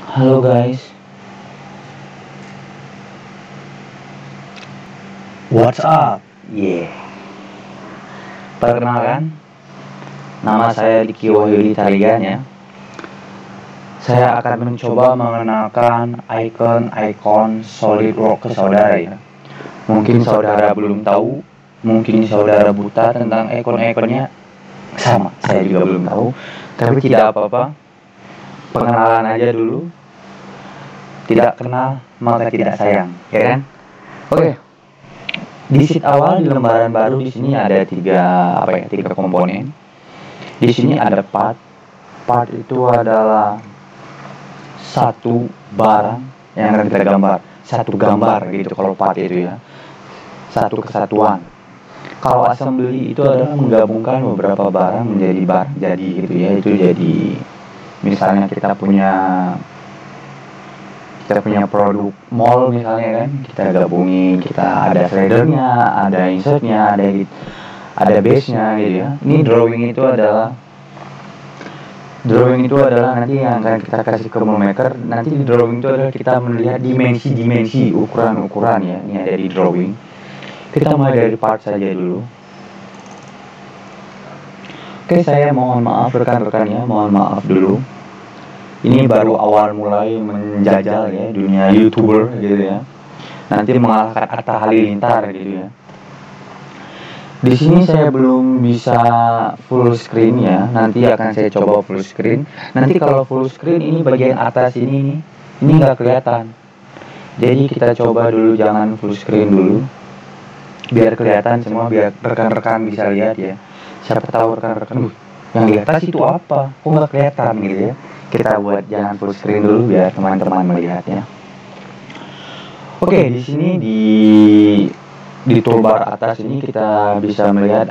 Halo guys, what's up? Yeah. Perkenalkan, nama saya Diki Wahyudi Tarigan ya. Saya akan mencoba mengenalkan ikon-ikon SolidWorks ke saudara ya. Mungkin saudara belum tahu, mungkin saudara buta tentang ikon-ikonnya. Sama, saya juga belum tahu. Tapi tidak apa-apa, pengenalan aja dulu. Tidak kenal, maka tidak sayang, ya kan? Oke. Di sheet awal di lembaran baru di sini ada tiga komponen. Di sini ada part. Part itu adalah satu barang yang akan kita gambar, satu gambar gitu kalau part itu ya. Satu kesatuan. Kalau assembly itu adalah menggabungkan beberapa barang menjadi barang jadi gitu ya. Itu jadi misalnya kita punya produk mall misalnya kan, kita gabungin, kita ada shadernya, ada insertnya, ada base-nya gitu ya. Ini drawing itu adalah nanti yang akan kita kasih ke maker. Nanti di drawing itu adalah kita melihat dimensi, ukuran ya. Ini ada di drawing. Kita mulai dari part saja dulu. Oke, saya mohon maaf rekan-rekan ya, mohon maaf dulu. Ini baru awal mulai menjajal ya dunia YouTuber gitu ya. Nanti mengalahkan Atta Halilintar gitu ya. Di sini saya belum bisa full screen ya. Nanti akan saya coba full screen. Nanti kalau full screen ini bagian atas ini nggak kelihatan. Jadi kita coba dulu jangan full screen dulu. Biar kelihatan semua, biar rekan-rekan bisa lihat ya. Siapa tahu rekan-rekan, yang di atas itu apa? Kok nggak kelihatan gitu ya. Kita buat jangan full screen dulu biar teman-teman melihatnya. Oke, di sini di toolbar atas ini kita bisa melihat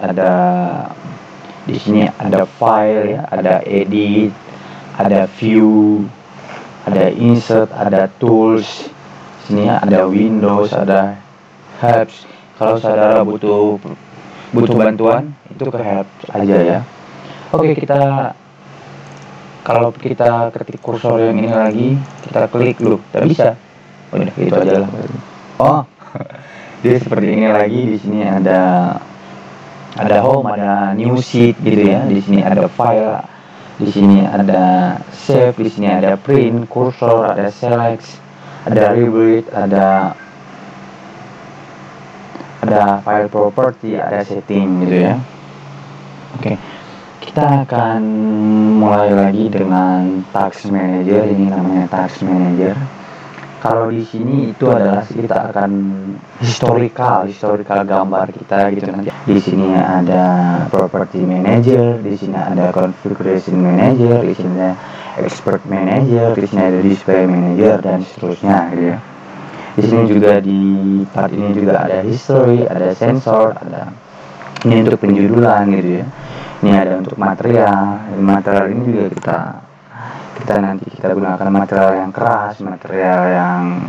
di sini ada file ya, ada edit, ada view, ada insert, ada tools. Sini ada Windows, ada helps. Kalau saudara butuh bantuan itu ke helps aja ya. Oke, kalau kita ketik kursor yang ini lagi, kita klik dulu, tidak bisa. Udah itu aja lah. Oh, dia seperti ini lagi. Di sini ada home, ada new sheet gitu ya. Di sini ada file, di sini ada save, di sini ada print, cursor, ada select, ada rebuild, ada file property, ada setting gitu ya. Oke. Kita akan mulai lagi dengan task manager. Ini namanya task manager. Kalau di sini itu adalah kita akan historical gambar kita gitu nanti. Di sini ada property manager, di sini ada configuration manager, di sini ada expert manager, di sini ada display manager dan seterusnya gitu ya. Di sini juga di part ini juga ada history, ada sensor, ada ini untuk penjudulan gitu ya. Ini ada untuk material ini juga kita nanti kita gunakan material yang keras, material yang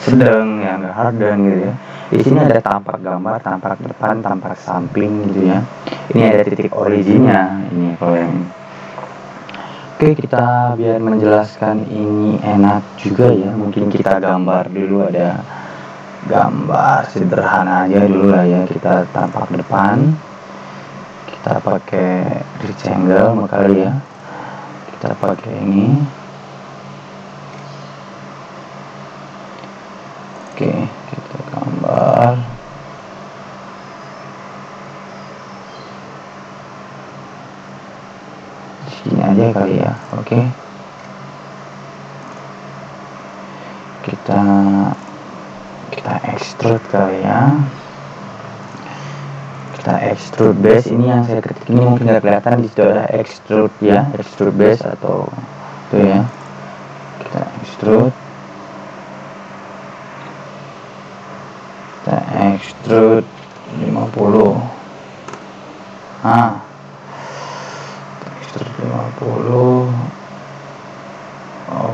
sedang, yang harden gitu ya. Di sini ada tampak gambar, tampak depan, tampak samping gitu ya. Ini ada titik originnya ini kalau yang ini. Oke, kita biar menjelaskan ini enak juga ya, mungkin kita gambar dulu, ada gambar sederhana aja dulu lah ya. Kita tampak depan, kita pakai rectangle kali ya, kita pakai ini. Oke, kita gambar di sini aja kali ya. Oke, kita extrude kali ya. Kita extrude base. Ini yang saya ketik ini mungkin nggak kelihatan, di situ ada extrude ya, extrude base atau itu ya. Kita extrude 50. Extrude 50.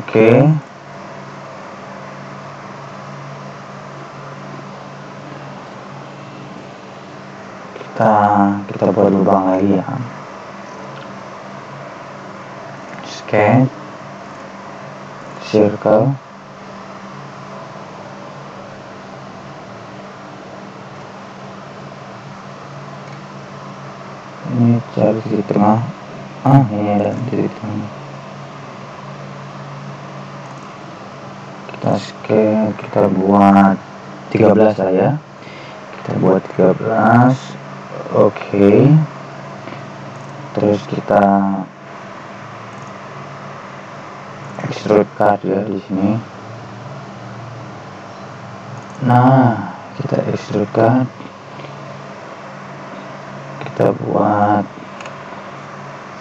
Oke. Kita buat lubang lagi ya. Scan circle. Ini cari titik tengah. Ini ada titik tengah. Kita scale, kita buat 13 lah ya. Kita buat 13. Oke. Terus kita extrude cut ya di sini. Nah, kita extrude cut. Kita buat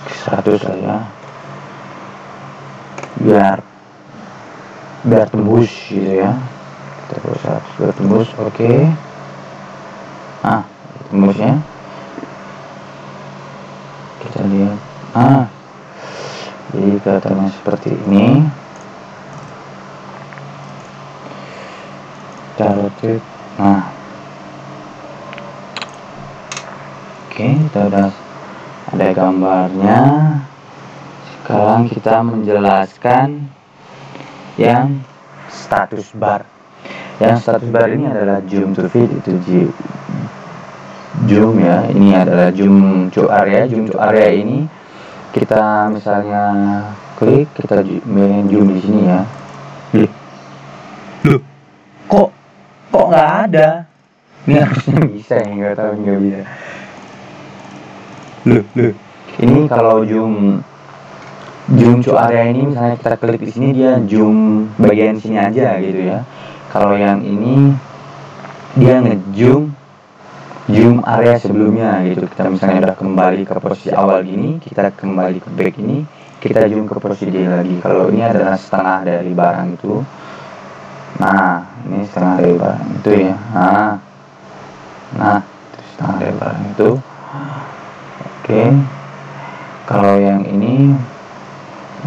100 lah ya. Biar tembus gitu ya. Kita buat 100 biar tembus. Oke. Tembusnya. Kita lihat. Jadi kelihatannya seperti ini. Kita rotate. Oke, kita udah ada gambarnya. Sekarang kita menjelaskan yang status bar. Yang status bar ini adalah zoom to fit, itu zoom ya. Ini adalah zoom to area. Zoom to area ini kita misalnya klik, kita main zoom di sini ya. Loh, kok nggak ada? Ini harusnya bisa ya, nggak tahu nggak bisa. Loh. Ini kalau zoom to area ini misalnya kita klik di sini, dia zoom bagian sini aja gitu ya. Kalau yang ini dia ngezoom area sebelumnya gitu. Kita misalnya udah kembali ke posisi awal gini, kita kembali ke back ini, kita zoom ke posisi dia lagi. Kalau ini adalah setengah dari barang itu. Nah, ini setengah dari barang itu ya. Nah, itu setengah dari barang itu. Oke. Kalau yang ini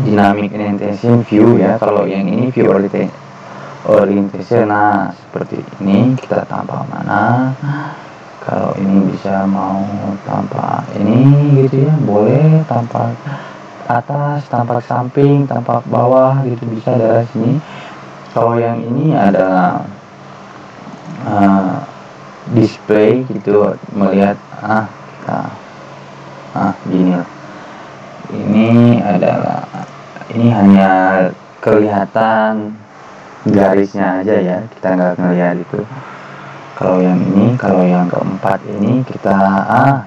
dynamic orientation view ya. Kalau yang ini view orientation. Nah, seperti ini kita tampak mana. Kalau ini bisa mau tampak ini gitu ya, boleh tampak atas, tampak samping, tampak bawah gitu, bisa dari sini. Kalau yang ini adalah display gitu, melihat gini lah. Ini hanya kelihatan garisnya aja ya, kita nggak ngelihat itu. Kalau yang ini, kalau yang keempat ini kita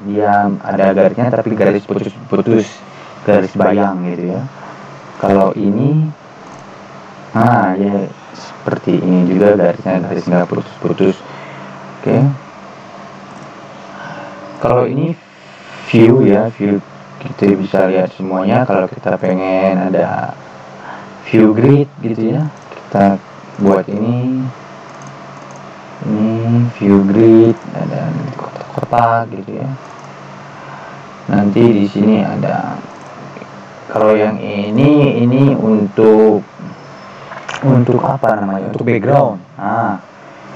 dia ada garisnya tapi garis putus-putus, garis bayang gitu ya. Kalau ini ya seperti ini juga garisnya, garis nggak putus-putus. Oke. Kalau ini view ya, view kita bisa lihat semuanya. Kalau kita pengen ada view grid gitu ya, kita buat ini view grid, ada kotak-kotak gitu ya. Nanti di sini ada, kalau yang ini untuk apa namanya, untuk background.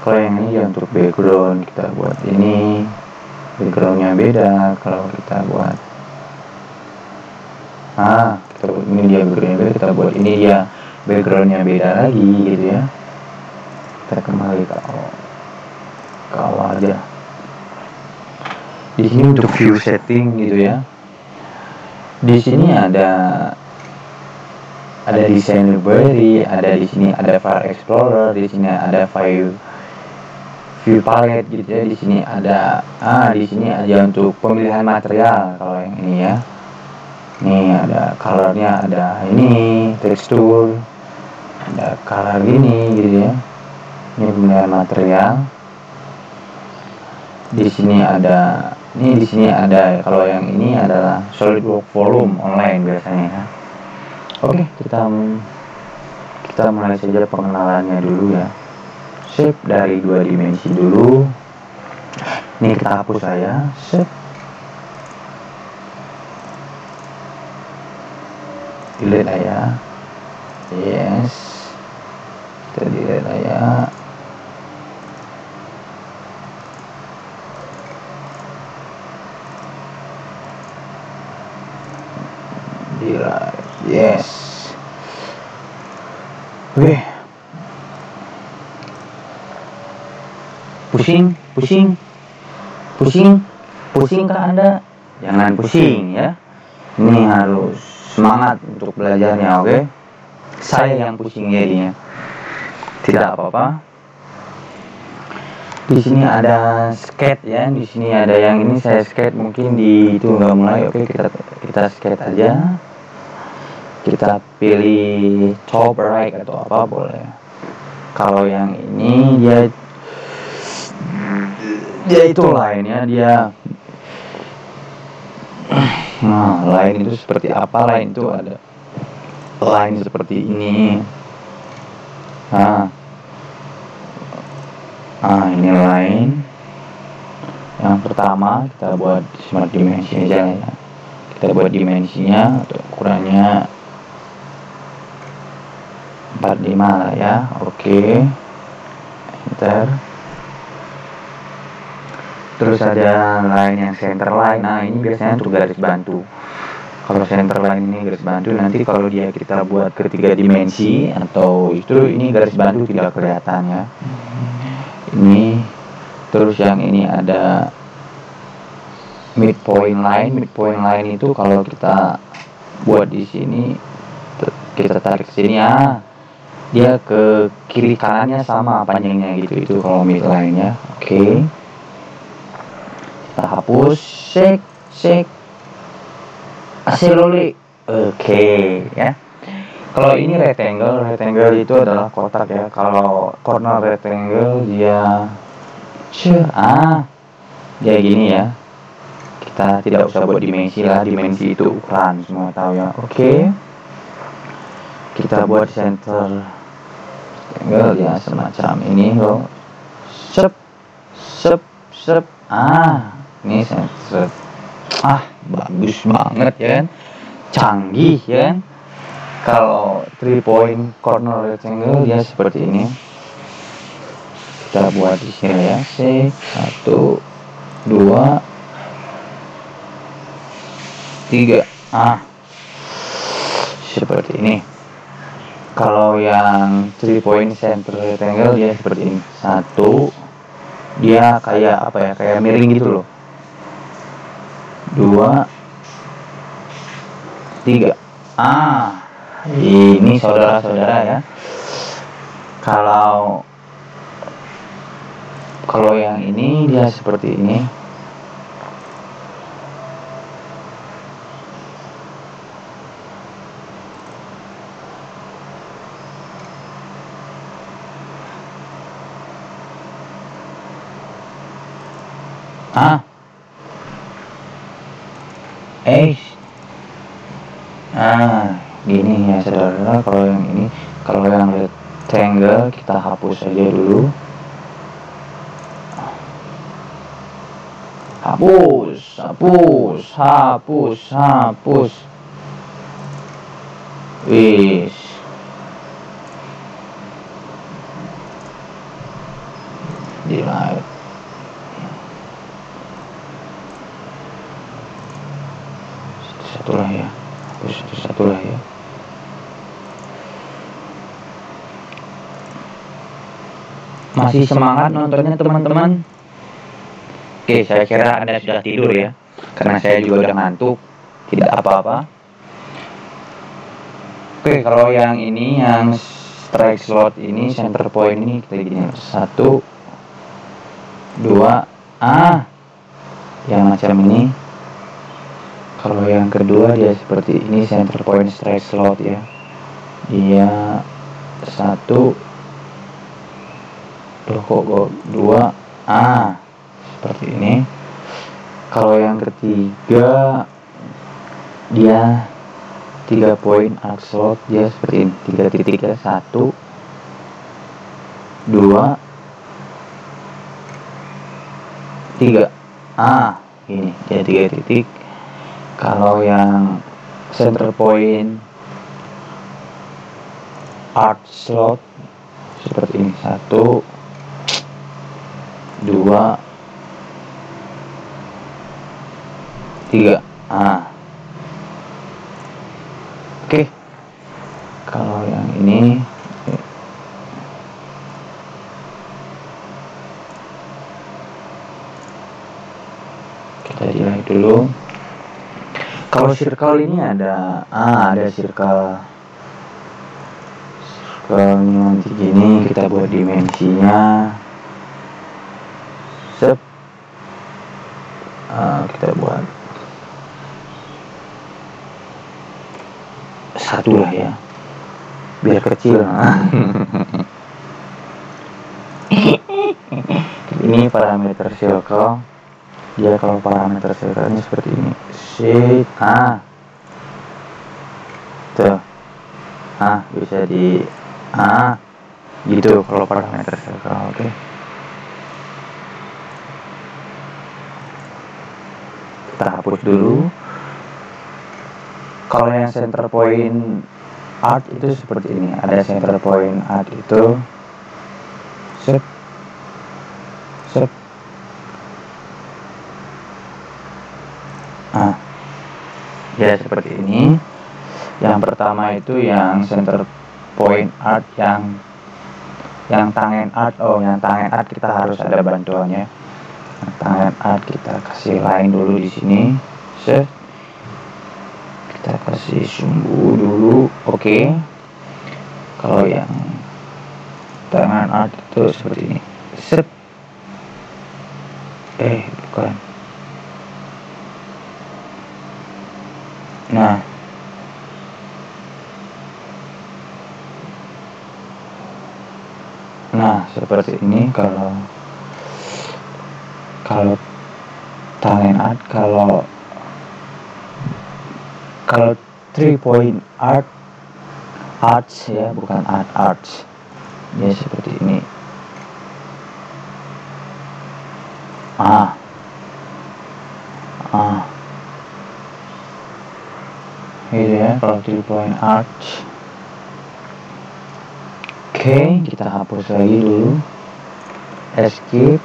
Kalau yang ini ya untuk background, kita buat ini backgroundnya beda. Kalau kita buat ini dia backgroundnya beda, kita buat ini dia backgroundnya beda lagi gitu ya. Kita kembali ke awal aja. Di sini untuk view setting gitu ya. Di sini ada design library, ada di sini ada file explorer, di sini ada view palette gitu ya. Di sini ada di sini aja untuk pemilihan material. Kalau yang ini ya, ini ada colornya, ada ini tekstur, ada color gini gitu ya. Ini pemilihan material. Di sini ada kalau yang ini adalah SolidWorks volume online biasanya ya. Oke, kita mulai saja pengenalannya dulu ya. Shape dari 2 dimensi dulu. Ini kita hapus saya. Shape. Delete aja. Yes. Kita delete aja. Yes. Oke. Pusingkah Anda? Jangan pusing ya. Ini harus semangat untuk belajarnya, oke? Saya yang pusing jadinya. Tidak apa-apa. Di sini ada skate ya. Di sini ada yang ini saya skate, mungkin di itu nggak mulai. Oke, kita skate aja. Kita pilih top right atau apa boleh. Kalau yang ini dia itu lainnya dia. Nah, line itu seperti apa? Line itu ada line seperti ini. Ini line. Yang pertama kita buat smart dimensi aja ya. Kita buat dimensinya atau ukurannya 45 lah ya. Oke. Enter. Terus ada line yang center line. Nah, ini biasanya untuk garis bantu. Kalau center line ini garis bantu, nanti kalau kita buat ketiga dimensi atau itu ini garis bantu tidak kelihatan ya. Ini terus yang ini ada midpoint line. Midpoint line itu kalau kita buat di sini, kita tarik ke sini ya, dia ke kiri kanannya sama panjangnya gitu. Itu kalau midline ya. Oke. Kita hapus, shake slowly. Oke ya. Kalau ini rectangle itu adalah kotak ya. Kalau corner rectangle dia dia gini ya. Kita tidak usah buat dimensi lah, dimensi itu ukuran semua tahu ya. Oke. Kita buat center rectangle ya semacam ini loh. Sep. Ini center. Bagus banget ya kan. Canggih ya kan. Kalau 3 point corner rectangle dia seperti ini. Kita buat di sini ya. 1 2 3. Seperti ini. Kalau yang 3 point center rectangle dia seperti ini. 1 dia kayak apa ya? Kayak miring gitu loh. 2 3. Ini saudara-saudara ya. Kalau yang ini dia seperti ini. Gini ya saudara. Kalau yang ini, kalau yang rectangle kita hapus aja dulu. Hapus. Wis. Delete. Satu lah ya. Masih semangat nontonnya teman-teman? Oke, saya kira Anda sudah tidur ya. Karena saya juga udah ngantuk. Tidak apa-apa. Oke, kalau yang ini, yang strike slot ini, center point ini, kita gini. 1 2. Yang macam ini. Kalau yang kedua dia seperti ini, center point strike slot ya. Dia 1 2. Seperti ini. Kalau yang ketiga dia 3 point arc slot, dia seperti ini. 3 titik ya. 1 2 3. Ini dia 3 titik. Kalau yang center point arc slot seperti ini. 1 2 3. Oke. Kalau yang ini Kalau circle ini ada circle ini nanti gini, kita buat dimensinya. Kita buat 1 lah ya, biar kecil. Ini parameter circle. Dia kalau parameter circle-nya seperti ini. Shade tuh. Bisa di gitu kalau parameter circle. Oke. Kita hapus dulu. Kalau yang center point art itu seperti ini. Ada center point art itu set ya seperti ini. Yang pertama itu yang center point art, yang tangen art. Yang tangen art kita harus ada bantuannya. Tangen art kita kasih line dulu di sini. Set. Kita kasih sumbu dulu. Oke. Kalau yang tangan art itu seperti ini. Set. Bukan. Nah, seperti ini kalau talent art, kalau 3 point arts ya, bukan arts. Ya seperti ini. Gitu ya, kalau 3 point arts. Oke, kita hapus lagi dulu. Escape.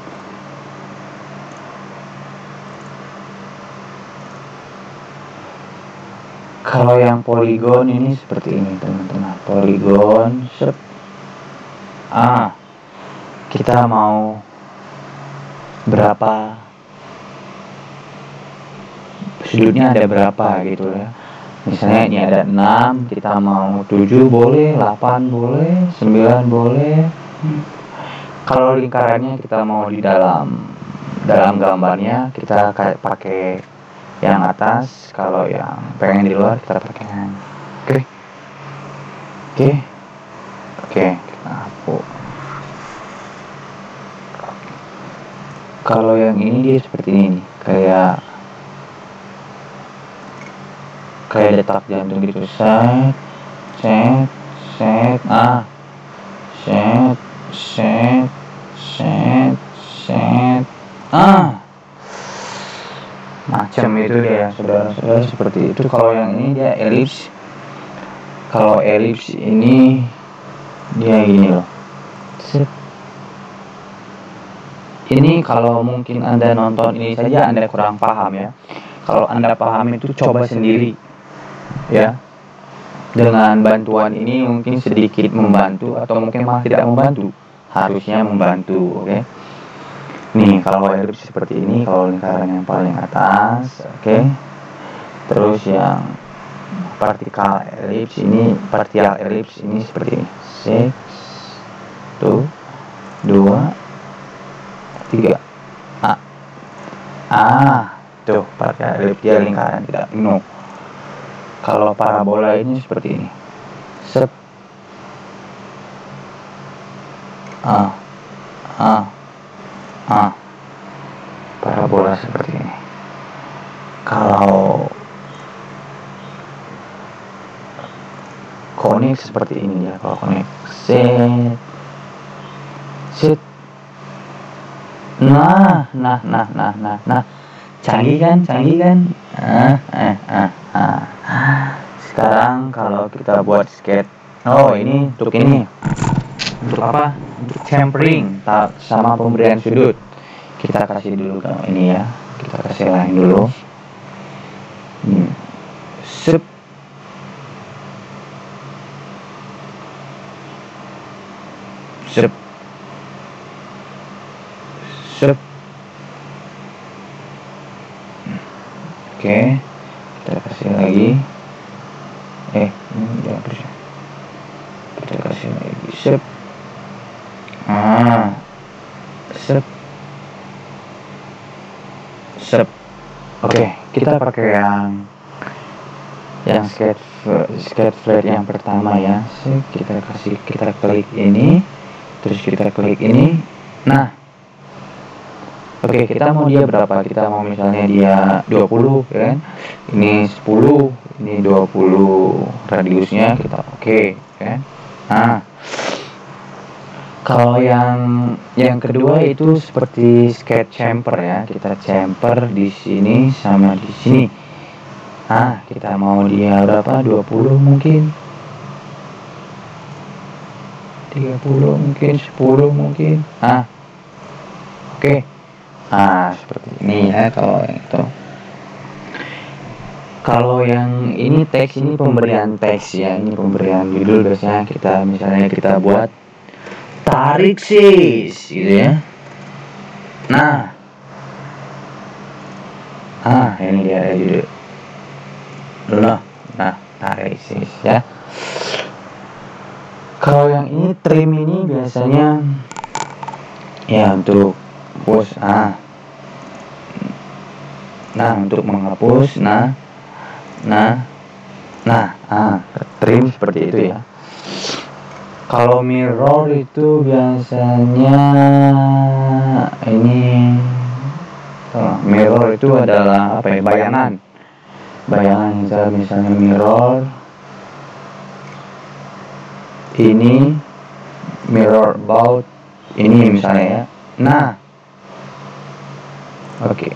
Kalau yang polygon ini seperti ini, teman-teman. Polygon, kita mau berapa? Sudutnya ada berapa gitu ya. Misalnya ini ada 6, kita mau 7 boleh, 8 boleh, 9 boleh. Kalau lingkarannya kita mau di dalam gambarnya, kita pakai yang atas. Kalau yang pengen di luar, kita pakai yang Oke, kita hapus. Kalau yang ini dia seperti ini, kayak detak jantung gitu. Set. Macam itu dia, saudara-saudara, seperti itu. Kalau yang ini dia elips. Kalau elips ini dia gini loh. Ini kalau mungkin Anda nonton ini saja Anda kurang paham ya. Kalau Anda paham itu coba sendiri ya. Dengan bantuan ini mungkin sedikit membantu atau mungkin malah tidak membantu. Harusnya membantu, oke. Nih, kalau elips seperti ini, kalau lingkaran yang paling atas, oke. Terus yang partial elips ini seperti ini. 1 2 3. Tuh, partial elips dia lingkaran tidak penuh. Kalau parabola ini seperti ini. Parabola seperti ini. Kalau konik seperti ini ya. Kalau konik set. Nah. Canggih kan? Sekarang kalau kita buat skate. Ini untuk apa? Untuk tempering sama pemberian sudut. Kita kasih dulu ini ya. Kita kasih line dulu. Oke, kita kasih lagi. Ini udah bersih. Kita kasih lagi. Sep. Sep. Oke, kita pakai yang sketch flat yang pertama ya. Kita klik ini, terus kita klik ini. Nah, oke, kita mau dia berapa? Kita mau misalnya dia 20 ya kan. Ini 10, ini 20 radiusnya kita oke kan. Nah, kalau yang kedua itu seperti sketch chamfer ya. Kita chamfer di sini sama di sini. Kita mau dia berapa? 20 mungkin. 30 mungkin, 10 mungkin. Oke. Seperti ini ya kalau itu. Kalau yang ini teks, ini pemberian teks ya. Ini pemberian judul, biasanya kita buat tarik sis gitu ya. Nah, ini dia ada judul. Nah, tarik sis ya. Kalau yang ini trim ini biasanya ya untuk hapus. Untuk menghapus. Trim seperti itu ya. Kalau mirror itu biasanya mirror itu adalah apa ya? Bayangan misalnya mirror ini, mirror about ini misalnya ya. Oke.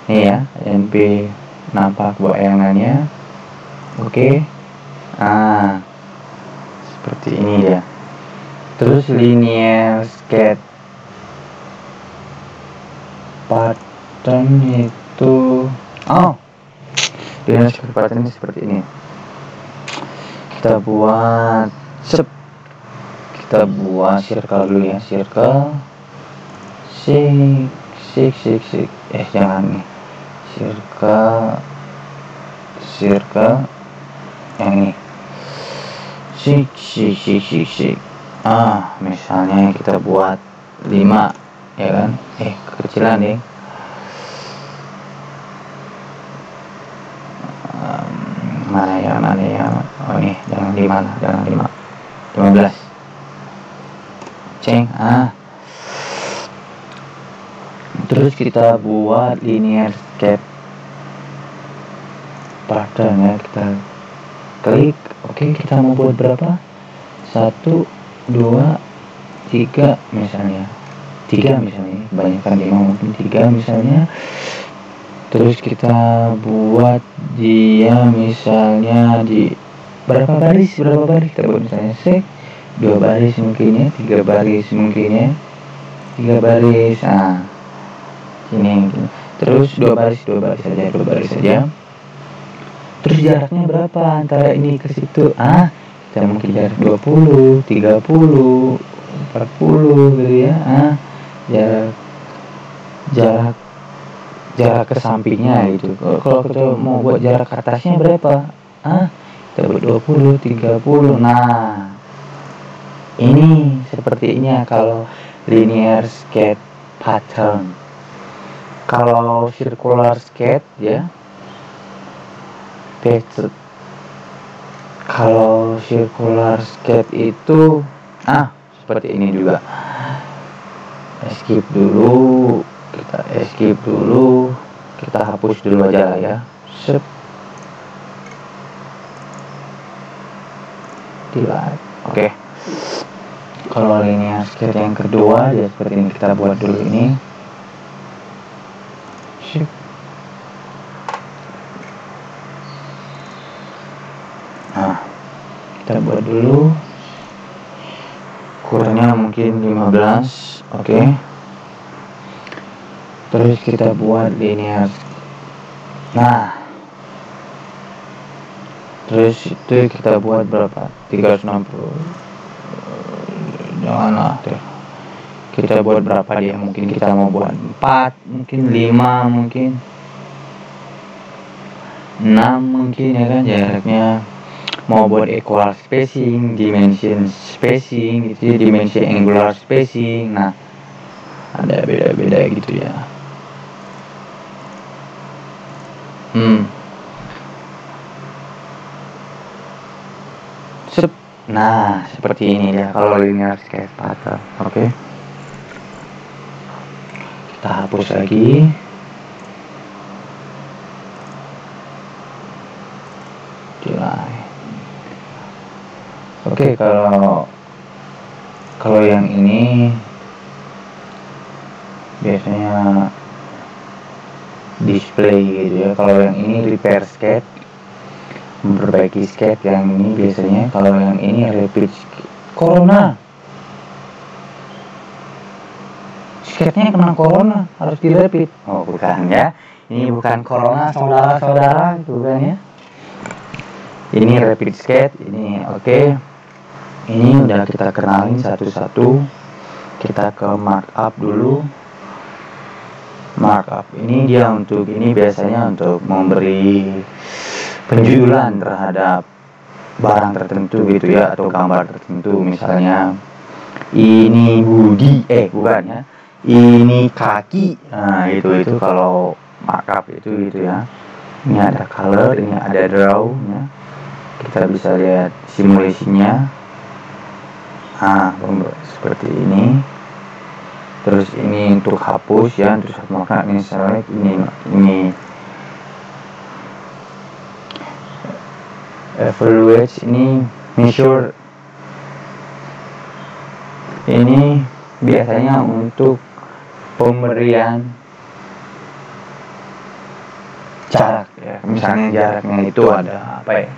Ini ya, NP nampak bayangannya. Oke. Seperti ini dia. Terus linear sketch pattern itu linear sketch pattern seperti ini. Kita buat circle dulu ya. Circle jangan nih. Circle yang ini. Misalnya kita buat 5 ya kan. Kekecilan nih. Mana ya? Ini jangan 5 lah, jangan 5. 15. Terus kita buat linear sketch pattern ya. Kita klik. Oke, kita mau buat berapa? 1, 2, 3 misalnya. 3 misalnya. Banyakkan 5 mungkin 3 misalnya. Terus kita buat dia misalnya di berapa baris kita buat misalnya 2 baris mungkin ya, 3 baris mungkin ya, 3 baris. Ini terus 2 baris saja. Terus jaraknya berapa antara ini ke situ? Kita mungkin jarak 20, 30, 40 gitu ya. Jarak ke sampingnya gitu. Kalau kita mau buat jarak ke atasnya berapa? Kita buat 20, 30. Nah, ini sepertinya kalau linear sketch pattern. Kalau circular sketch ya, kalau circular sketch itu seperti ini juga. Escape dulu, kita hapus dulu aja lah ya. Delete. Oke. Kalau linear sketch yang kedua ya seperti ini, kita buat dulu ini. Kita buat dulu, kurangnya mungkin 15. Oke. Terus kita buat linear. Terus itu kita buat berapa? 360. Janganlah deh. Kita buat berapa dia? Mungkin kita mau buat 4, mungkin 5 mungkin. 6 mungkin ya kan jaraknya. Mau buat equal spacing, dimension spacing gitu ya, dimension angular spacing. Nah, ada beda-beda gitu ya. Nah, seperti ini ya kalau linear sketch pattern. Oke. Kita hapus lagi. Delay. Oke, kalau yang ini biasanya display gitu ya. Kalau yang ini repair sketch, memperbaiki sketch. Yang ini biasanya, kalau yang ini repeat sketch. Corona, sketchnya kena corona, harus direpit. Oh bukan ya, ini bukan corona saudara-saudara, itu bukan ya. Ini rapid sketch, ini oke. Ini udah kita kenalin satu-satu. Kita ke markup dulu. Markup ini dia untuk, ini biasanya untuk memberi penjualan terhadap barang tertentu gitu ya, atau gambar tertentu. Misalnya ini Budi, bukan ya, ini kaki. Nah itu kalau markup itu gitu ya. Ini ada color, ini ada draw ya. Kita bisa lihat simulasinya. Seperti ini. Terus ini untuk hapus ya, terus maka misalnya ini evaluate, ini measure. Ini biasanya untuk pemberian jarak ya. Misalnya jaraknya itu ada apa ya?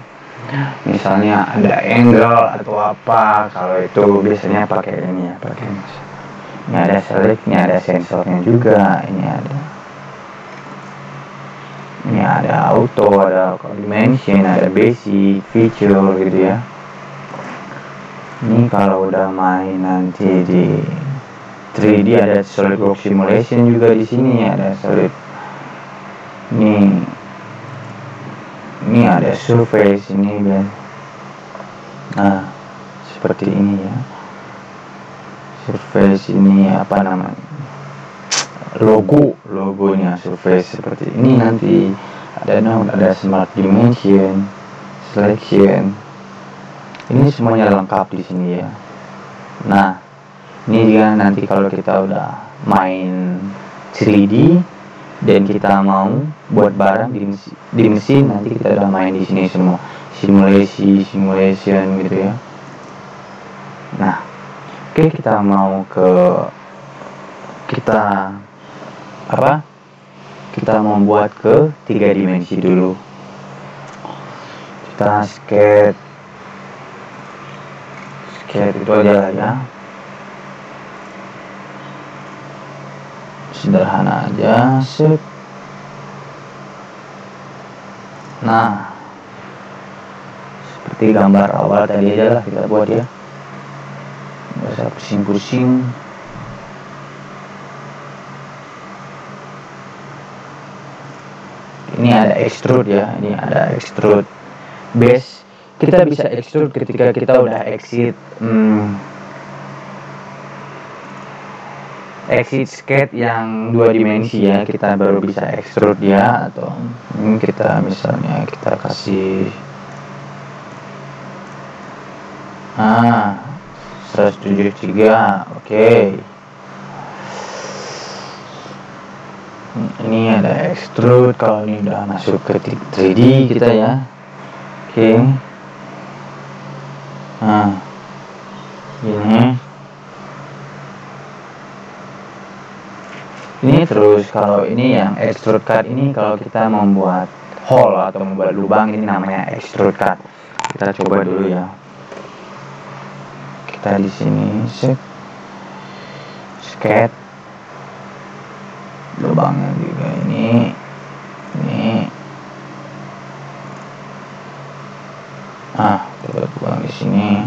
Misalnya ada angle atau apa. Kalau itu biasanya pakai ini ya, pakai ini ada select, ini ada sensornya juga, ini ada auto, ada dimension, ada basic, feature gitu ya. Ini kalau udah main nanti di 3D ada SolidWorks simulation juga di sini, ada solid. Ini ada surface ini ya. Nah, seperti ini ya. Surface ini apa namanya? Logonya surface seperti ini. Nanti ada smart dimension, selection. Ini semuanya lengkap di sini ya. Nah, ini dia nanti kalau kita udah main 3D dan kita mau buat barang di mesin, nanti kita udah main di sini semua, simulation gitu ya. Nah, oke, kita mau kita membuat ke 3 dimensi dulu. Kita sketch itu aja lah ya, sederhana aja. Nah, seperti gambar awal tadi aja lah kita buat ya, nggak usah pusing-pusing. Ini ada extrude ya, ini ada extrude base. Kita bisa extrude ketika kita udah exit sketch yang 2 dimensi ya, kita baru bisa extrude ya. Atau kita misalnya kita kasih 173, oke. Ini ada extrude. Kalau ini udah masuk ke 3D kita ya, oke. Nah, ini terus kalau ini yang extrude cut, ini kalau kita membuat hole atau membuat lubang, ini namanya extrude cut. Kita coba dulu ya. Kita di sini sketch lubangnya juga ini. Kita buang di sini.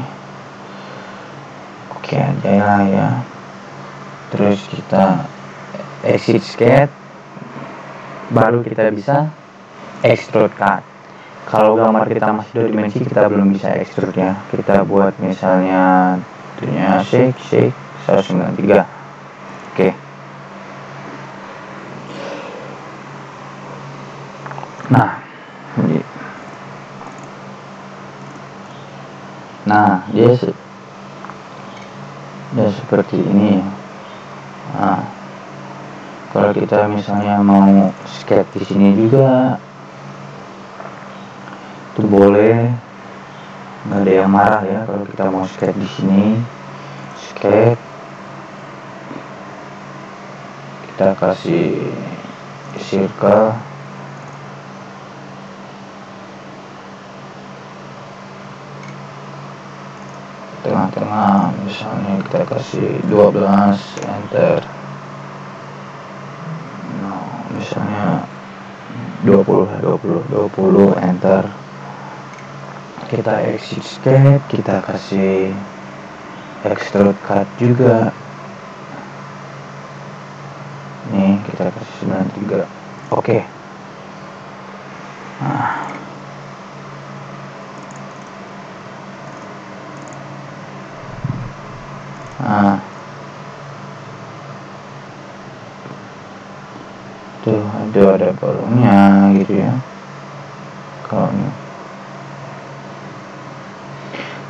Oke aja lah ya. Terus kita exit sketch, baru kita bisa extrude cut. Kalau gambar kita masih 2 dimensi, kita belum bisa extrude ya. Kita buat misalnya tentunya shake 193. Oke. Nah, dia seperti ini ya. Nah, kalau kita misalnya mau skate di sini juga, itu boleh, nggak ada yang marah ya kalau kita mau skate di sini. Skate, kita kasih circle, tengah-tengah misalnya kita kasih 12, enter. Nah, misalnya 20, enter. Kita exit skate, kita kasih extrude cut juga. Nih, kita kasih 93. Oke. Nah, tuh ada bolongnya gitu ya.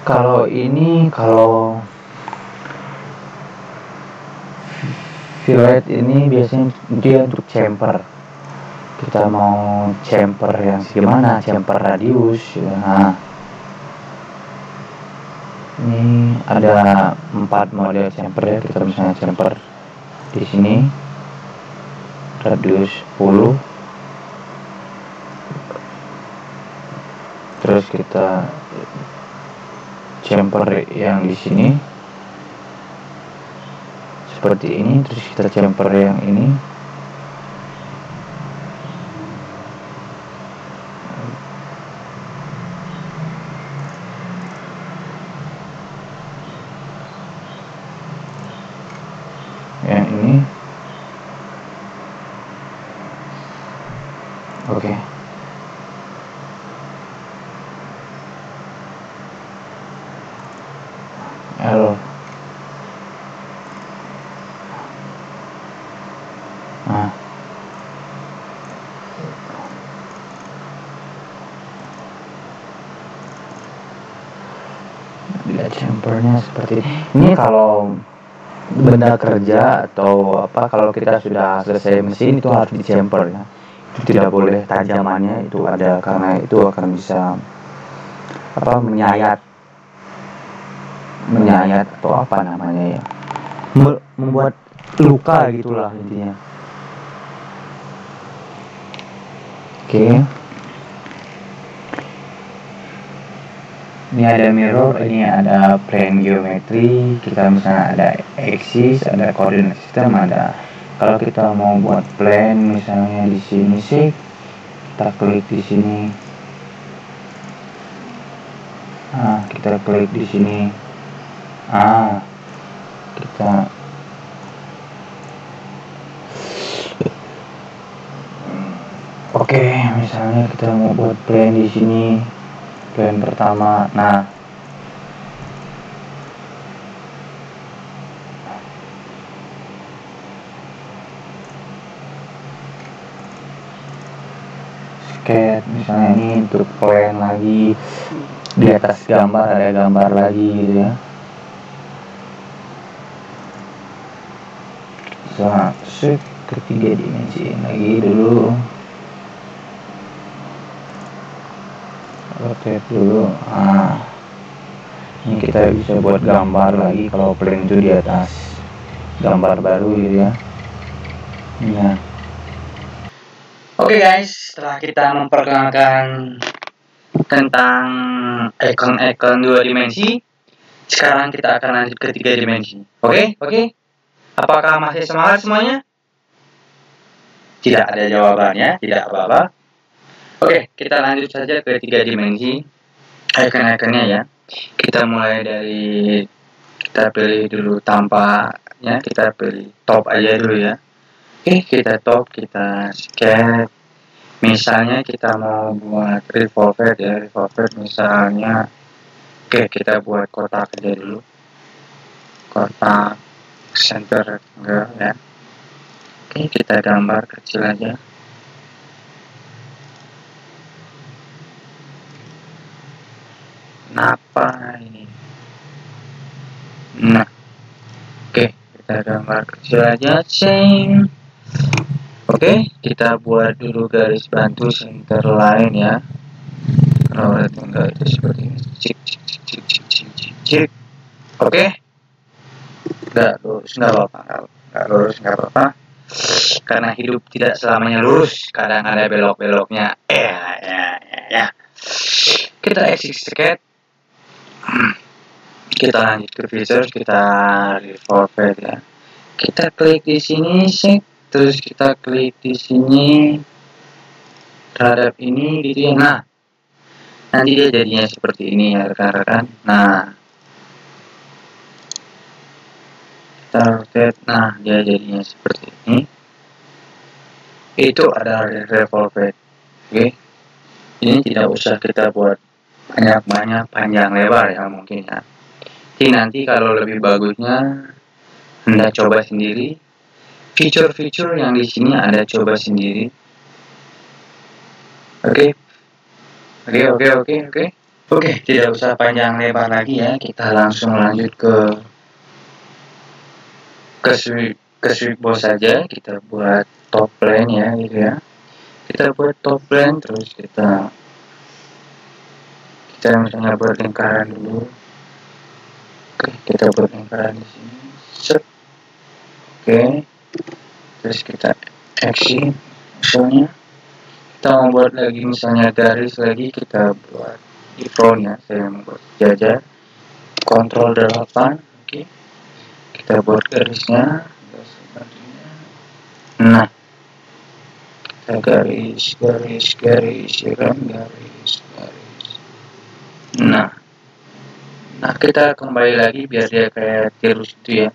Kalau fillet ini biasanya dia untuk chamfer. Kita mau chamfer yang segimana, chamfer radius ya. Nah, ini ada 4 model chamfer ya. Kita misalnya chamfer di sini radius 10, terus kita chamfer yang di sini seperti ini, terus kita chamfer yang ini oke. L. Nah, lihat chamfernya seperti ini. Kalau benda kerja atau apa, kalau kita sudah selesai mesin itu harus di chamfer ya. Itu tidak boleh tajamannya itu ada, karena itu akan bisa menyayat atau apa namanya ya, membuat luka gitulah intinya. Oke. Ini ada mirror, ini ada plane geometry, kita misalnya ada axis, ada coordinate system, ada. Kalau kita mau buat plane misalnya di sini sih, kita klik di sini. Nah, kita klik di sini. Kita oke, misalnya kita mau buat plane di sini, plane pertama. Nah, skate misalnya ini untuk plane lagi, di atas gambar ada gambar lagi gitu ya. Set ke 3 dimensi lagi dulu, rotate dulu. Ini kita bisa buat gambar lagi kalau plane itu di atas, gambar baru gitu ya. Nah, oke guys, setelah kita memperkenalkan tentang icon 2 dimensi, sekarang kita akan lanjut ke 3 dimensi. Oke? Apakah masih semangat semuanya? Tidak ada jawabannya, tidak apa-apa. Oke, kita lanjut saja ke 3 dimensi icon-iconnya ya. Kita mulai dari, kita pilih dulu tampaknya, kita pilih top aja dulu ya. Oke, kita top, kita skate, Misalnya kita mau buat revolver ya, revolver misalnya. Oke, kita buat kotak aja dulu, kotak center rectangle ya. Oke, kita gambar kecil aja. Kenapa ini? Nah, oke, kita gambar kecil aja, ceng. Oke, kita buat dulu garis bantu center line ya. Kalau rectangle itu seperti ini. Cik, cik, cik, cik, cik, cik, cik, cik. Oke, nggak lurus, nggak apa-apa, nggak lurus, nggak apa-apa. Karena hidup tidak selamanya lurus, kadang ada belok-beloknya. Ya. Kita exit skate. Kita lanjut ke feature, kita revolver ya. Kita klik di sini, terus kita klik di sini terhadap ini gitu ya. Nah, nanti dia jadinya seperti ini ya rekan-rekan. Nah, kita rotate, nah dia jadinya seperti ini. Itu adalah revolver. Oke, ini tidak usah kita buat banyak-banyak panjang lebar ya mungkin ya. Jadi nanti kalau lebih bagusnya Anda coba sendiri. Fitur-fitur yang di sini Anda coba sendiri. Oke, Oke, tidak usah panjang lebar lagi ya. Kita langsung lanjut ke sweep boss saja. Kita buat top plane ya gitu ya. Kita buat top plane, terus kita misalnya buat lingkaran dulu. Oke, kita buat lingkaran di sini. Set. Oke, terus kita exit misalnya. Kita membuat lagi misalnya garis lagi, kita buat di front ya. Saya membuat jajar. Ctrl 8. Oke, kita buat garisnya. Nah, kita garis ya kan, garis. Nah, kita kembali lagi biar dia kayak tirus itu ya.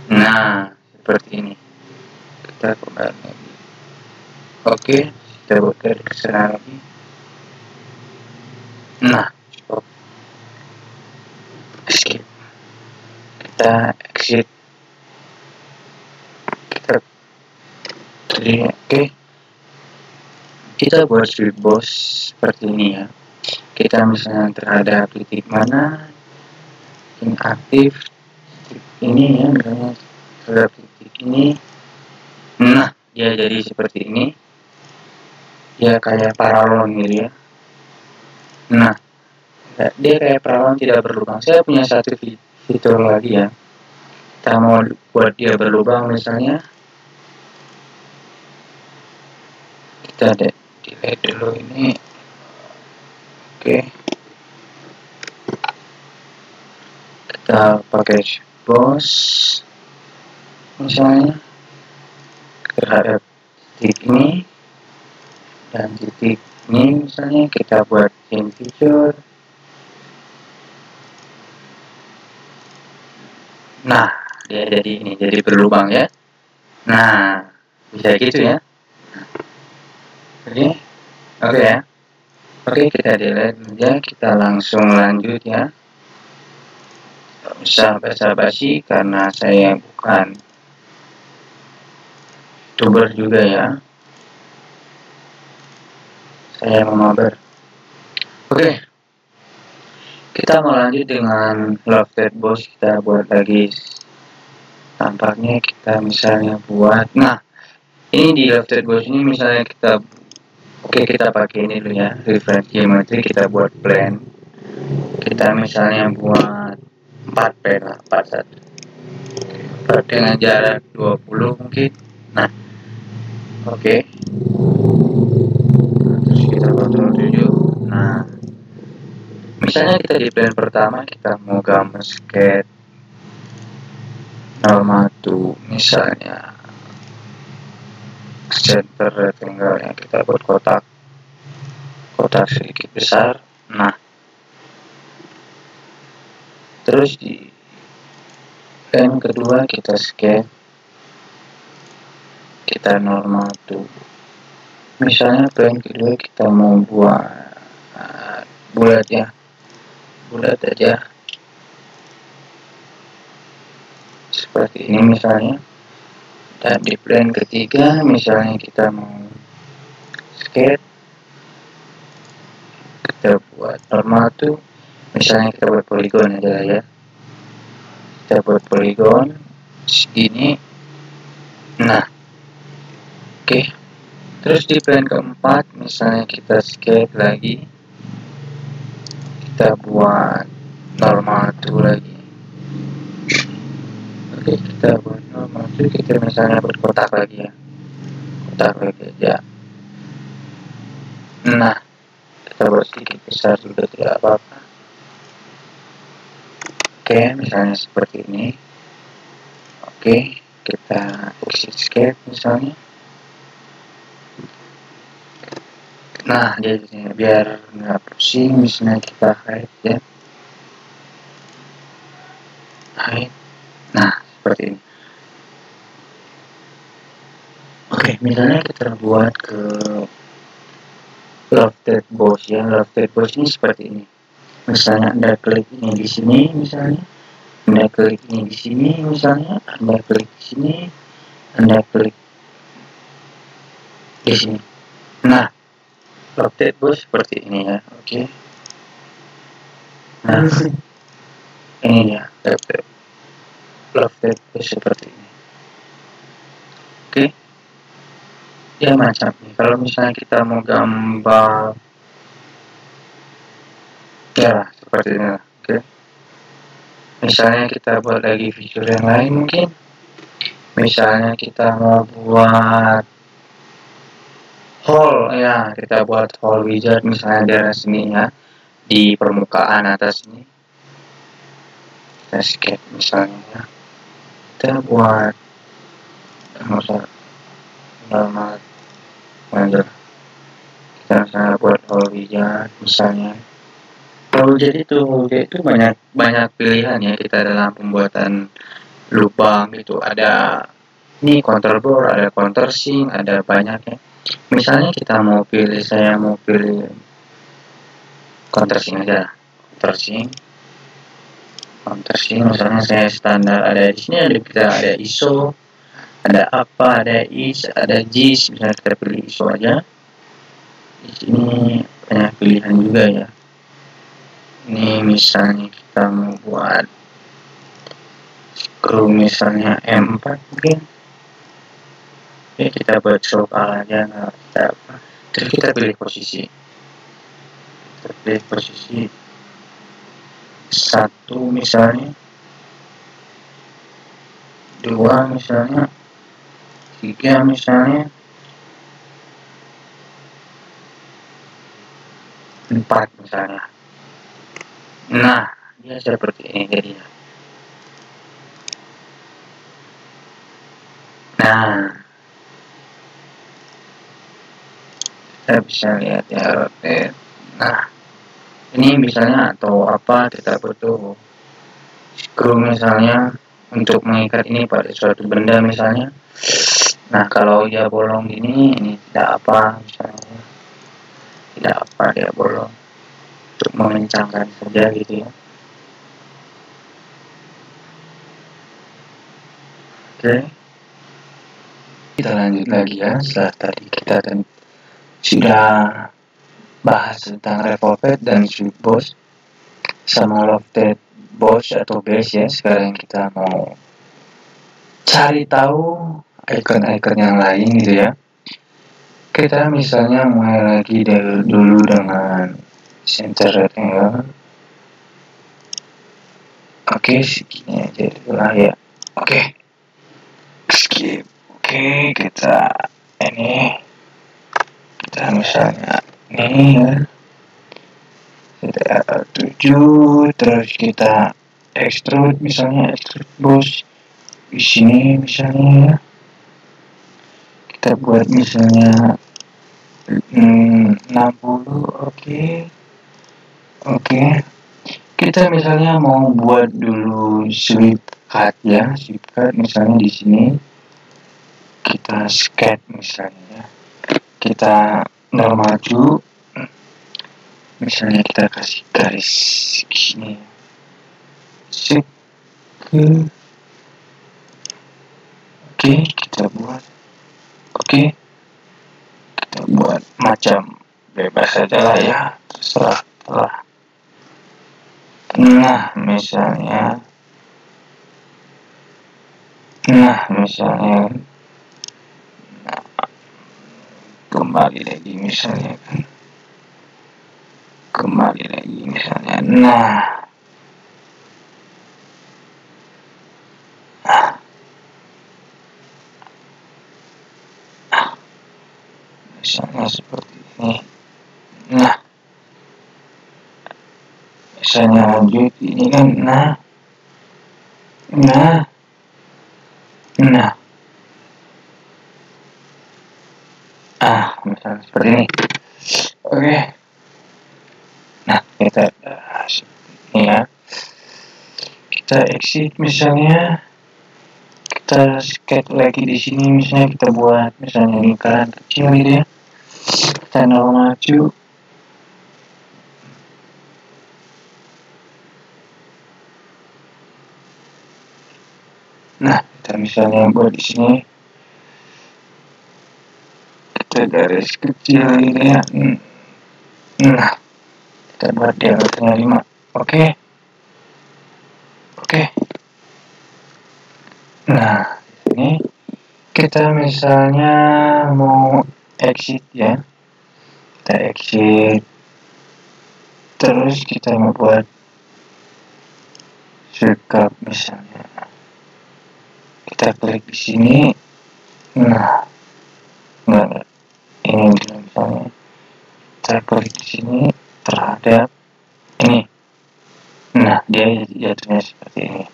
Nah, seperti ini. Kita kembali lagi. Oke, kita buat garis ke sana lagi. Nah, stop. Skip. Kita exit. Kita oke. Kita buat sweep boss seperti ini ya. Kita misalnya terhadap titik mana inaktif, titik ini ya, misalnya terhadap titik ini. Nah, dia jadi seperti ini. Dia kayak paralon gitu ya. Nah, dia kayak paralon tidak berlubang. Saya punya satu fitur lagi ya. Kita mau buat dia berlubang misalnya. Kita delete dulu ini. Oke. Kita pakai boss misalnya terhadap titik ini dan titik ini misalnya kita buat in feature. Nah, dia jadi ini, jadi berlubang ya. Nah, bisa gitu ya. Oke ya. Oke, kita delete aja, kita langsung lanjut ya. Tidak usah basa-basi karena saya bukan youtuber juga ya. Saya memabar. Oke. Kita mau lanjut dengan lofted boss, kita buat lagi. Tampaknya kita misalnya buat, nah ini di lofted boss ini misalnya kita, oke kita pakai ini dulu ya, reference geometry, kita buat plane. Kita misalnya buat 4P lah, 41 dengan jarak 20 mungkin. Nah, oke. Terus kita kontrol 7. Nah, misalnya kita di plane pertama kita mau gambar skate normal tuh misalnya center rectangle yang kita buat kotak sedikit besar. Nah, terus di plane kedua kita skate, kita normal tuh Misalnya plan kedua kita mau buat bulat ya, bulat aja seperti ini misalnya. Dan di plan ketiga misalnya kita mau skate, kita buat normal tuh, misalnya kita buat poligon aja ya, kita buat poligon segini. Nah oke, terus di plan keempat misalnya kita skate lagi, kita buat normal tuh lagi. Oke, kita buat normal tuh, kita misalnya buat kotak lagi ya, kotak lagi aja. Nah kita buat sedikit besar juga tidak apa-apa. Oke, misalnya seperti ini. Oke, kita exit skate misalnya. Nah jadinya biar nggak pusing, misalnya kita hide ya, hide. Nah seperti ini. Oke, misalnya kita buat ke lofted boss ya. Lofted boss ini seperti ini. Misalnya Anda klik ini di sini, misalnya Anda klik ini di sini, misalnya Anda klik di sini, Anda klik di sini. Nah lofted boss seperti ini ya. Oke. Nah ini ya lofted boss seperti ini. Oke. Ya macam ini. Kalau misalnya kita mau gambar ya seperti ini. Oke. Misalnya kita buat lagi fitur yang lain mungkin. Misalnya kita mau buat hole ya, kita buat hole wizard misalnya daerah sini ya, di permukaan atas ini. Kita skate misalnya ya. Kita buat normal aja. Kita misalnya buat hole wizard misalnya. Jadi itu banyak pilihan ya kita dalam pembuatan lubang itu. Ada ini counter bore, ada counter sink, ada banyak ya. Misalnya kita mau pilih, saya mau pilih counter sink aja, counter sink misalnya saya standar. Ada di sini ada ISO, ada apa, ada is, ada JIS. Misalnya kita pilih ISO aja. Di sini banyak pilihan juga ya. Ini misalnya kita mau buat screw misalnya M4 mungkin. Oke, kita buat soal aja, nggak kita apa. Terus kita pilih posisi. Kita pilih posisi 1 misalnya, 2 misalnya, 3 misalnya, 4 misalnya. Nah dia seperti ini jadinya. Nah kita bisa lihat ya rotate. Nah ini misalnya atau apa, kita butuh screw misalnya untuk mengikat ini pada suatu benda misalnya. Nah kalau dia bolong ini tidak apa misalnya, tidak apa dia bolong, untuk mengencangkan saja gitu ya. Oke, kita lanjut lagi ya. Setelah tadi kita sudah bahas tentang revolvet dan sweep boss sama lofted boss atau base ya. Sekarang kita mau cari tahu icon-icon yang lain gitu ya. Kita misalnya mulai lagi dulu dengan center rectangle. Oke, segini aja dulu lah ya. Oke, skip. Oke, kita misalnya ini ya, kita 7, terus kita extrude misalnya, extrude boss di sini misalnya ya. Kita buat misalnya 60. Oke. Kita misalnya mau buat dulu sweep cut ya, sweep cut misalnya di sini kita skate misalnya. kita maju, misalnya kita kasih garis gini, oke, kita buat, kita buat macam bebas saja lah ya, terserah. Nah misalnya kembali lagi misalnya, misalnya seperti ini. Misalnya lanjut ini kan, misalnya seperti ini. Oke. Nah, kita ini ya. Kita exit misalnya. Kita skate lagi di sini, misalnya kita buat misalnya lingkaran kecil gitu ya. Kita maju. Nah, kita misalnya buat di sini. Kita garis kecil gitu ya. Nah, kita buat diameternya 5. Oke. Nah, ini kita misalnya mau exit ya. Kita exit. Terus kita membuat shortcut misalnya. Kita klik di sini. Nah, ini misalnya. Kita klik di sini terhadap ini. Nah, dia jatuhnya seperti ini.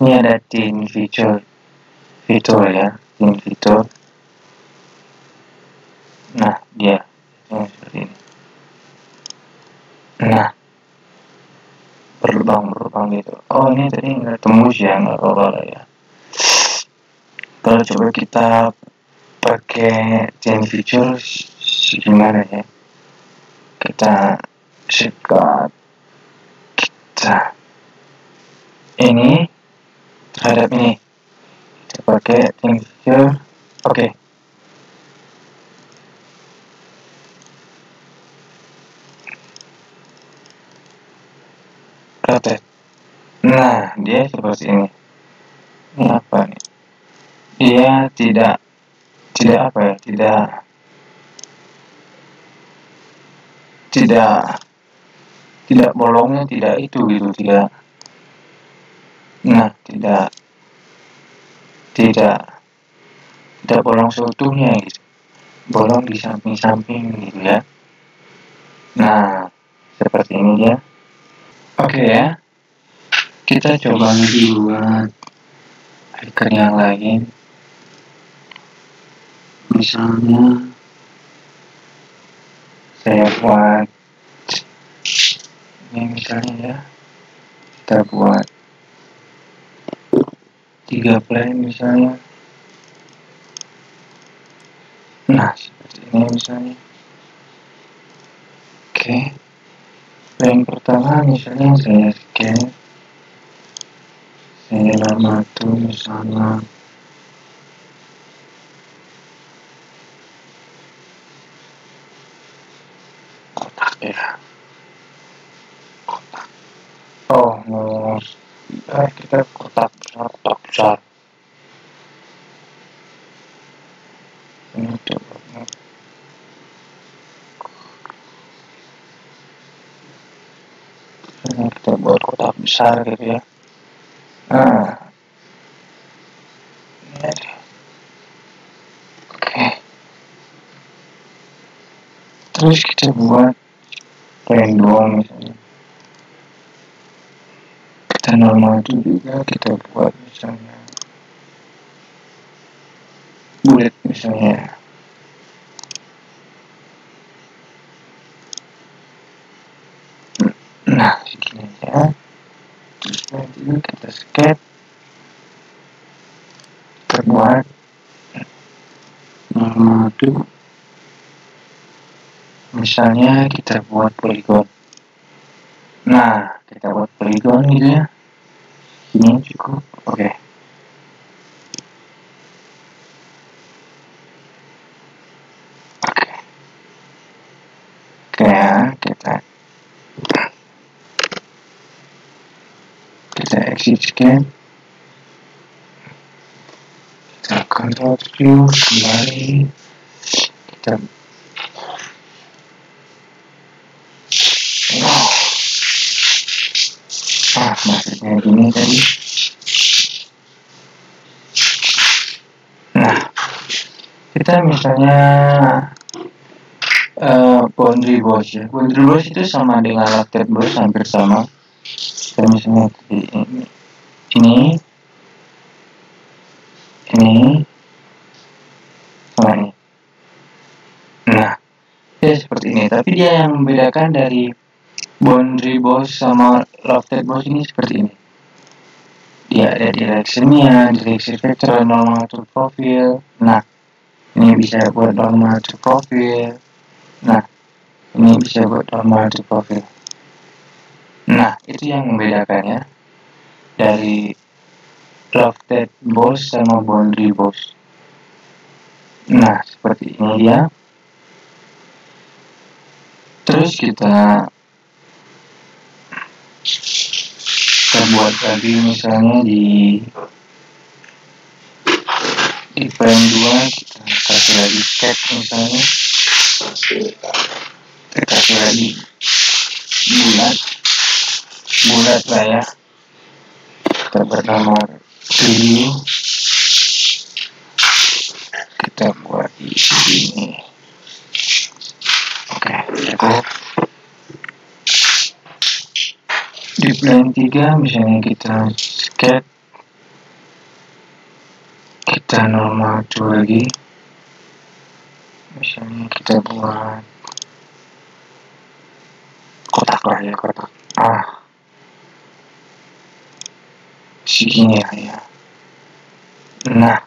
Ini ada thin fitur ya, thin fitur. Nah, dia seperti ini. Nah, berlubang gitu. Oh, ini tadi nggak tembus ya, nggak apa-apa ya. Kalau coba kita pakai thin fitur gimana ya? Kita shortcut kita ini terhadap ini, kita pakai thin fitur. Oke. Rotate. Nah, dia seperti ini. Ini apa nih? Dia tidak apa ya? Tidak bolongnya, tidak itu gitu, tidak. Nah, tidak bolong seutuhnya gitu. Bolong di samping-samping gitu ya. Nah, seperti ini dia. Oke ya. Kita coba lagi buat icon yang lain. Misalnya saya buat ini misalnya ya. Kita buat 3 plane misalnya. Nah, seperti ini misalnya. Oke. Plane pertama misalnya saya scan. Saya nama tuh misalnya kotak ya. Oh, kita kotak besar. Ini coba. Ini kita buat kotak besar gitu ya. Nah, ini aja. Oke. Terus kita buat plane doang misalnya. Kita normal itu juga kita buat misalnya bullet misalnya. Nah, segini aja. Terus nanti kita skate, kita buat normal to, misalnya kita buat poligon. Nah, kita buat poligon gitu ya. Ini cukup. Oke. Oke ya, kita exit scan. Kita control view kembali. Kita maksudnya gini tadi. Nah, kita misalnya boundary boss ya. Boundary boss itu sama dengan lofted boss, hampir sama. Kita misalnya ini sama ini. Nah, ya seperti ini. Tapi dia yang membedakan dari boundary boss sama lofted boss ini seperti ini. Dia ada directionnya, direction vector, normal to profile. Nah, ini bisa buat normal to profile. Nah, ini bisa buat normal to profile. Nah, itu yang membedakannya dari lofted boss sama boundary boss. Nah, seperti ini dia. Terus kita buat lagi misalnya di frame 2 kita kasih lagi sketch misalnya, kita kasih lagi bulat lah ya, kita bernama preview, kita buat di sini. Oke, cukup. Di plane 3 misalnya kita sketch, kita normal to lagi, misalnya kita buat kotak lah ya, kotak segini lah ya. Nah,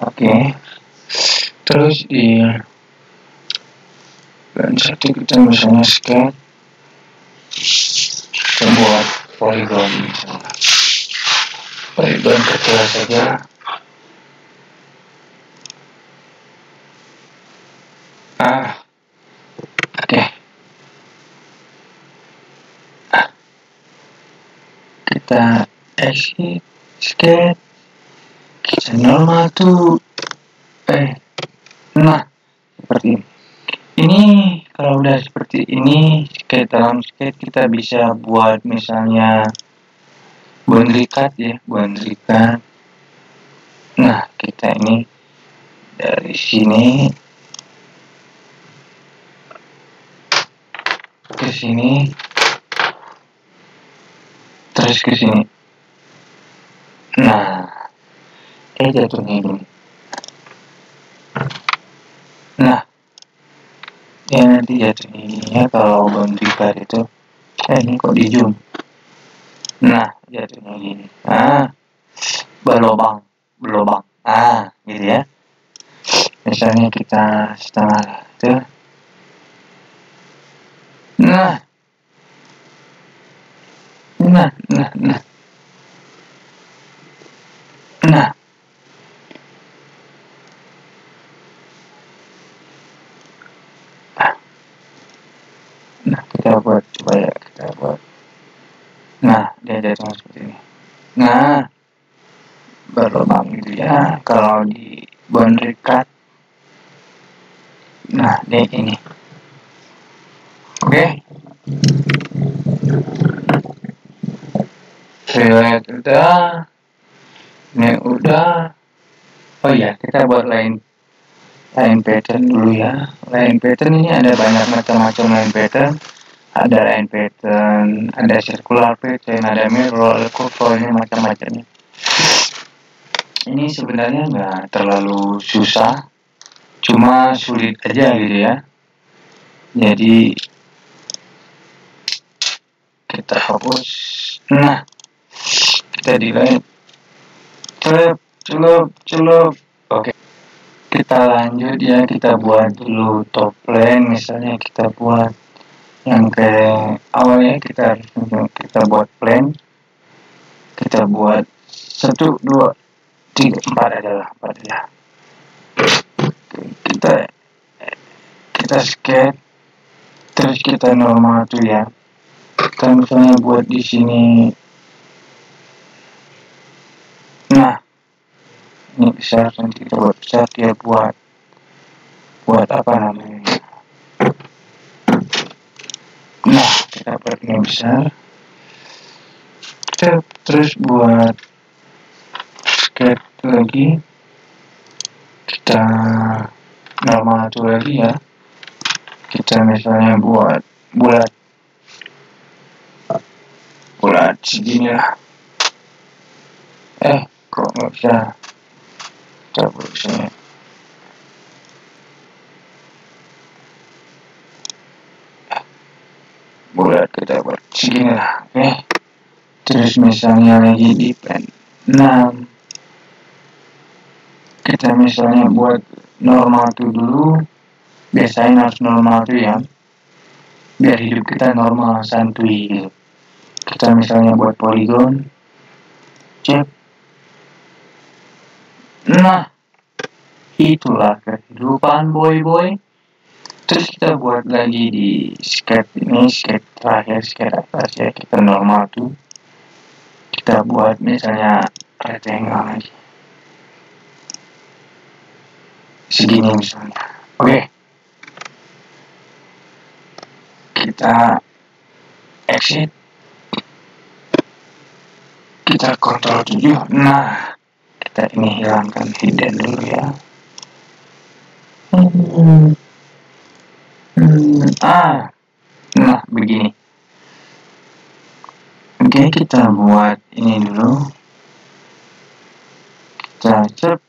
oke. Terus di plane 1 kita misalnya sketch, kita buat poligon misalnya, poligon kecil saja. Oke. Kita exit sketch, kita normal to nah seperti ini. Ini kalau udah seperti ini, kayak dalam sketch kita bisa buat misalnya boundary cut ya, boundary cut. Nah, kita ini dari sini ke sini, terus ke sini. Nah, jatuhnya ini. Nah, ya nanti jatuhnya ini ya, kalau boundary cut itu ini kok di zoom. Nah, jatuhnya gini. Berlobang. Gitu ya. Misalnya kita setengah itu. Nah, kita buat, coba ya, kita buat. Nah, dia jatuh seperti ini. Nah, berlubang gitu ya. Kalau di boundary cut, nah dia ini. Oke. Select udah. Ini udah. Oh iya, kita buat line pattern dulu ya. Line pattern ini ada banyak macam-macam line pattern. Ada line pattern, ada circular pattern, ada mirror, curve, ini macam-macamnya. Ini sebenarnya nggak terlalu susah, cuma sulit aja gitu ya. Jadi kita hapus. Nah, kita delete. Celup. Oke. Kita lanjut ya, kita buat dulu top plan. Misalnya kita buat yang kayak awalnya kita buat plan, kita buat 1, 2, 3, 4 adalah 4 ya. Kita kita sketch, terus kita normal tuh ya. Kita misalnya buat di sini. Nah, ini besar, nanti kita buat besar, dia buat apa namanya. Nah, kita buat ini besar. Kita terus buat sketch lagi, kita normal itu lagi ya. Kita misalnya buat bulat segini lah. Kok nggak bisa? Kita buat sini. Bulat kita buat segini lah, oke. Terus misalnya lagi di plan 6, kita misalnya buat normal tuh dulu. Biasanya harus normal tuh ya, biar hidup kita normal, santuy gitu. Kita misalnya buat poligon, cek. Nah, itulah kehidupan boy. Terus kita buat lagi di sketch ini, sketch terakhir, sketch atas ya, kita normal tuh. Kita buat misalnya rectangle lagi. Segini misalnya. Oke. Kita exit. Kita Ctrl 7. Nah, kita ini hilangkan hidden dulu ya. Nah begini. Oke, kita buat ini dulu. Kita cek.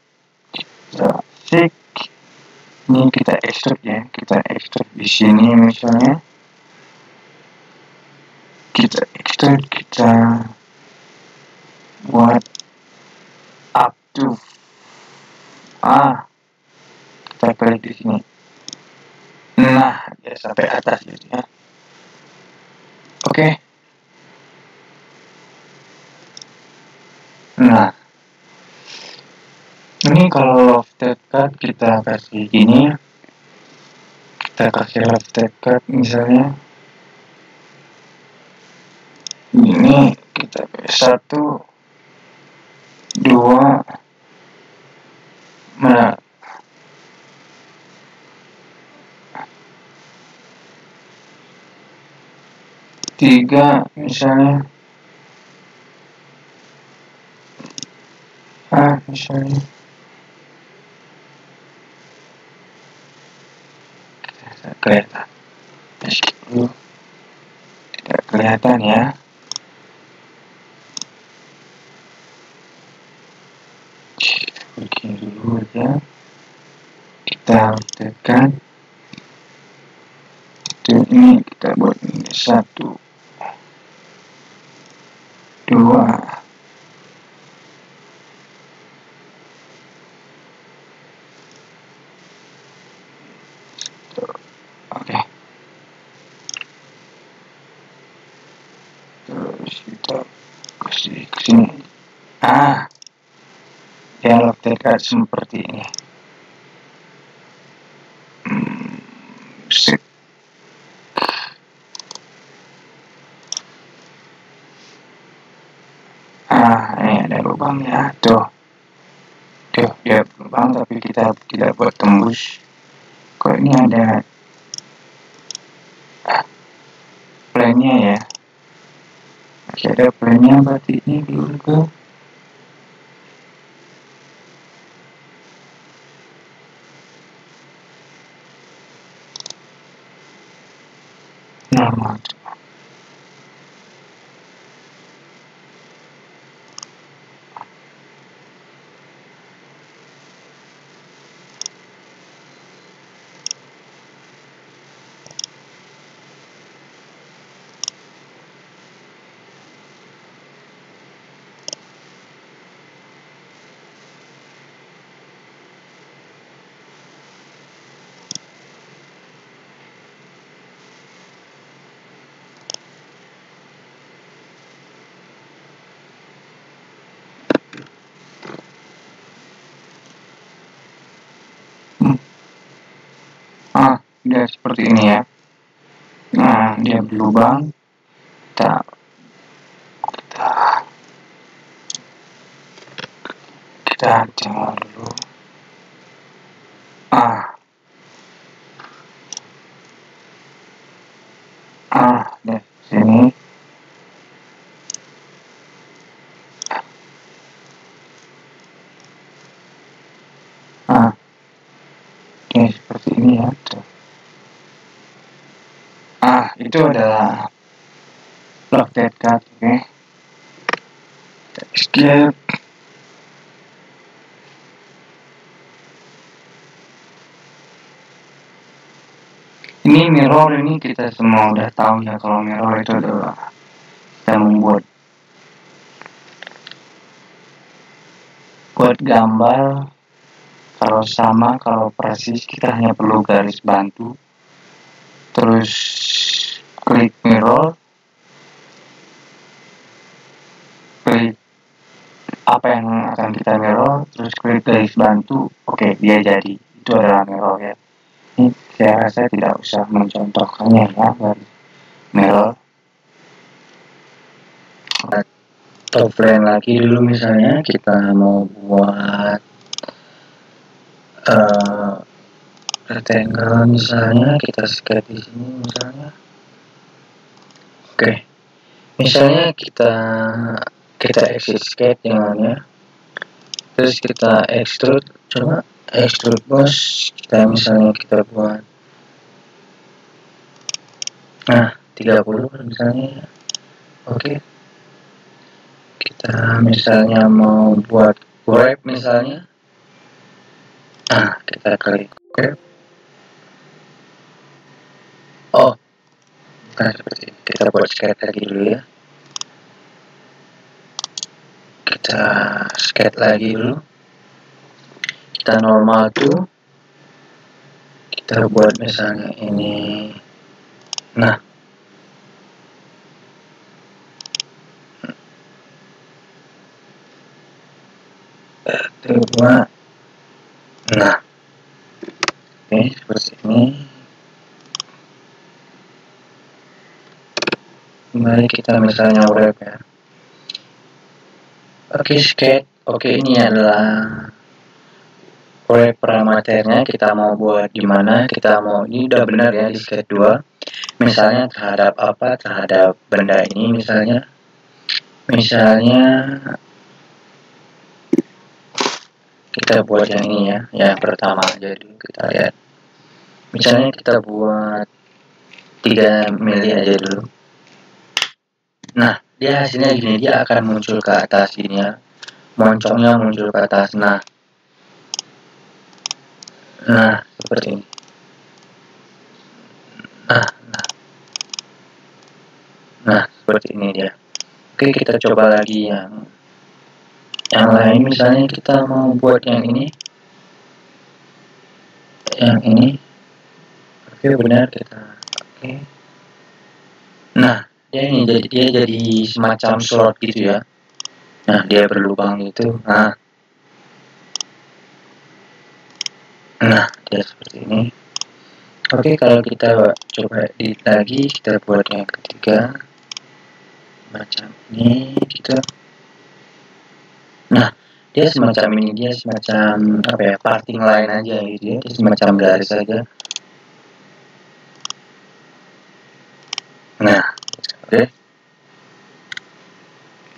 Ini kita ekstrak ya. Kita ekstrak di sini misalnya. Kita ekstrak, kita buat up to. Kita klik di sini. Nah, ya sampai atas gitu ya. Oke. Nah, ini kalau lofted cut kita kasih gini. Kita kasih lofted cut misalnya. Ini kita 1, 2, mana? 3 misalnya. Misalnya. Kelihatan. Meskipun tidak kelihatan ya. Bikin dulu aja. Kita tekan. Ini kita buat ini 1, 2. Oke. Terus kita kasih ke sini. Dialog tekat seperti ini. Sip. Ini ada lubangnya tuh. Dia lubang tapi kita tidak buat tembus. Kok ini ada plannya ya? Masih ada plannya, berarti ini dulu ke normal. dia seperti ini ya. Nah, dia berlubang. Kita jangan dulu. Dari sini. Ini seperti ini ya. Tuh. Itu adalah lock that card, oke. Escape. Ini mirror, ini kita semua udah tahu ya kalau mirror itu adalah kita membuat gambar. Kalau sama, kalau persis, kita hanya perlu garis bantu, terus klik mirror, klik apa yang akan kita mirror, terus klik garis bantu, oke, dia jadi. Itu adalah mirror ya. Ini saya rasa tidak usah mencontohkannya ya, garis mirror. Top frame lagi dulu, misalnya kita mau buat rectangle, misalnya kita sketch di sini misalnya. Oke. Misalnya kita exit sketch dengannya. Terus kita extrude, coba extrude bos, kita misalnya kita buat 30 misalnya. Oke. Kita misalnya mau buat wrap misalnya. Kita klik wrap. Bukan seperti ini. Kita buat sketch lagi dulu ya. Kita sketch lagi dulu. Kita normal tuh. Kita buat misalnya ini. Coba. Oke, seperti ini. Kembali kita misalnya wrap ya. Oke, sketch. Oke, ini adalah wrap parameternya. Kita mau buat gimana? Kita mau, ini udah benar ya di sketch 2. Misalnya terhadap apa? Terhadap benda ini misalnya. Kita buat yang ini ya, yang pertama aja dulu kita lihat. Misalnya kita buat 3 mili aja dulu. Dia hasilnya gini, dia akan muncul ke atas ini ya. Moncongnya muncul ke atas. Seperti ini. Seperti ini dia. Oke, kita coba lagi yang lain. Misalnya kita mau buat yang ini. Oke, benar kita. Oke. Dia jadi semacam slot gitu ya. Dia berlubang gitu. Dia seperti ini. Oke, kalau kita coba edit lagi, kita buat yang ketiga macam ini gitu. Dia semacam ini, dia semacam apa ya, parting line aja gitu ya. Dia semacam garis aja.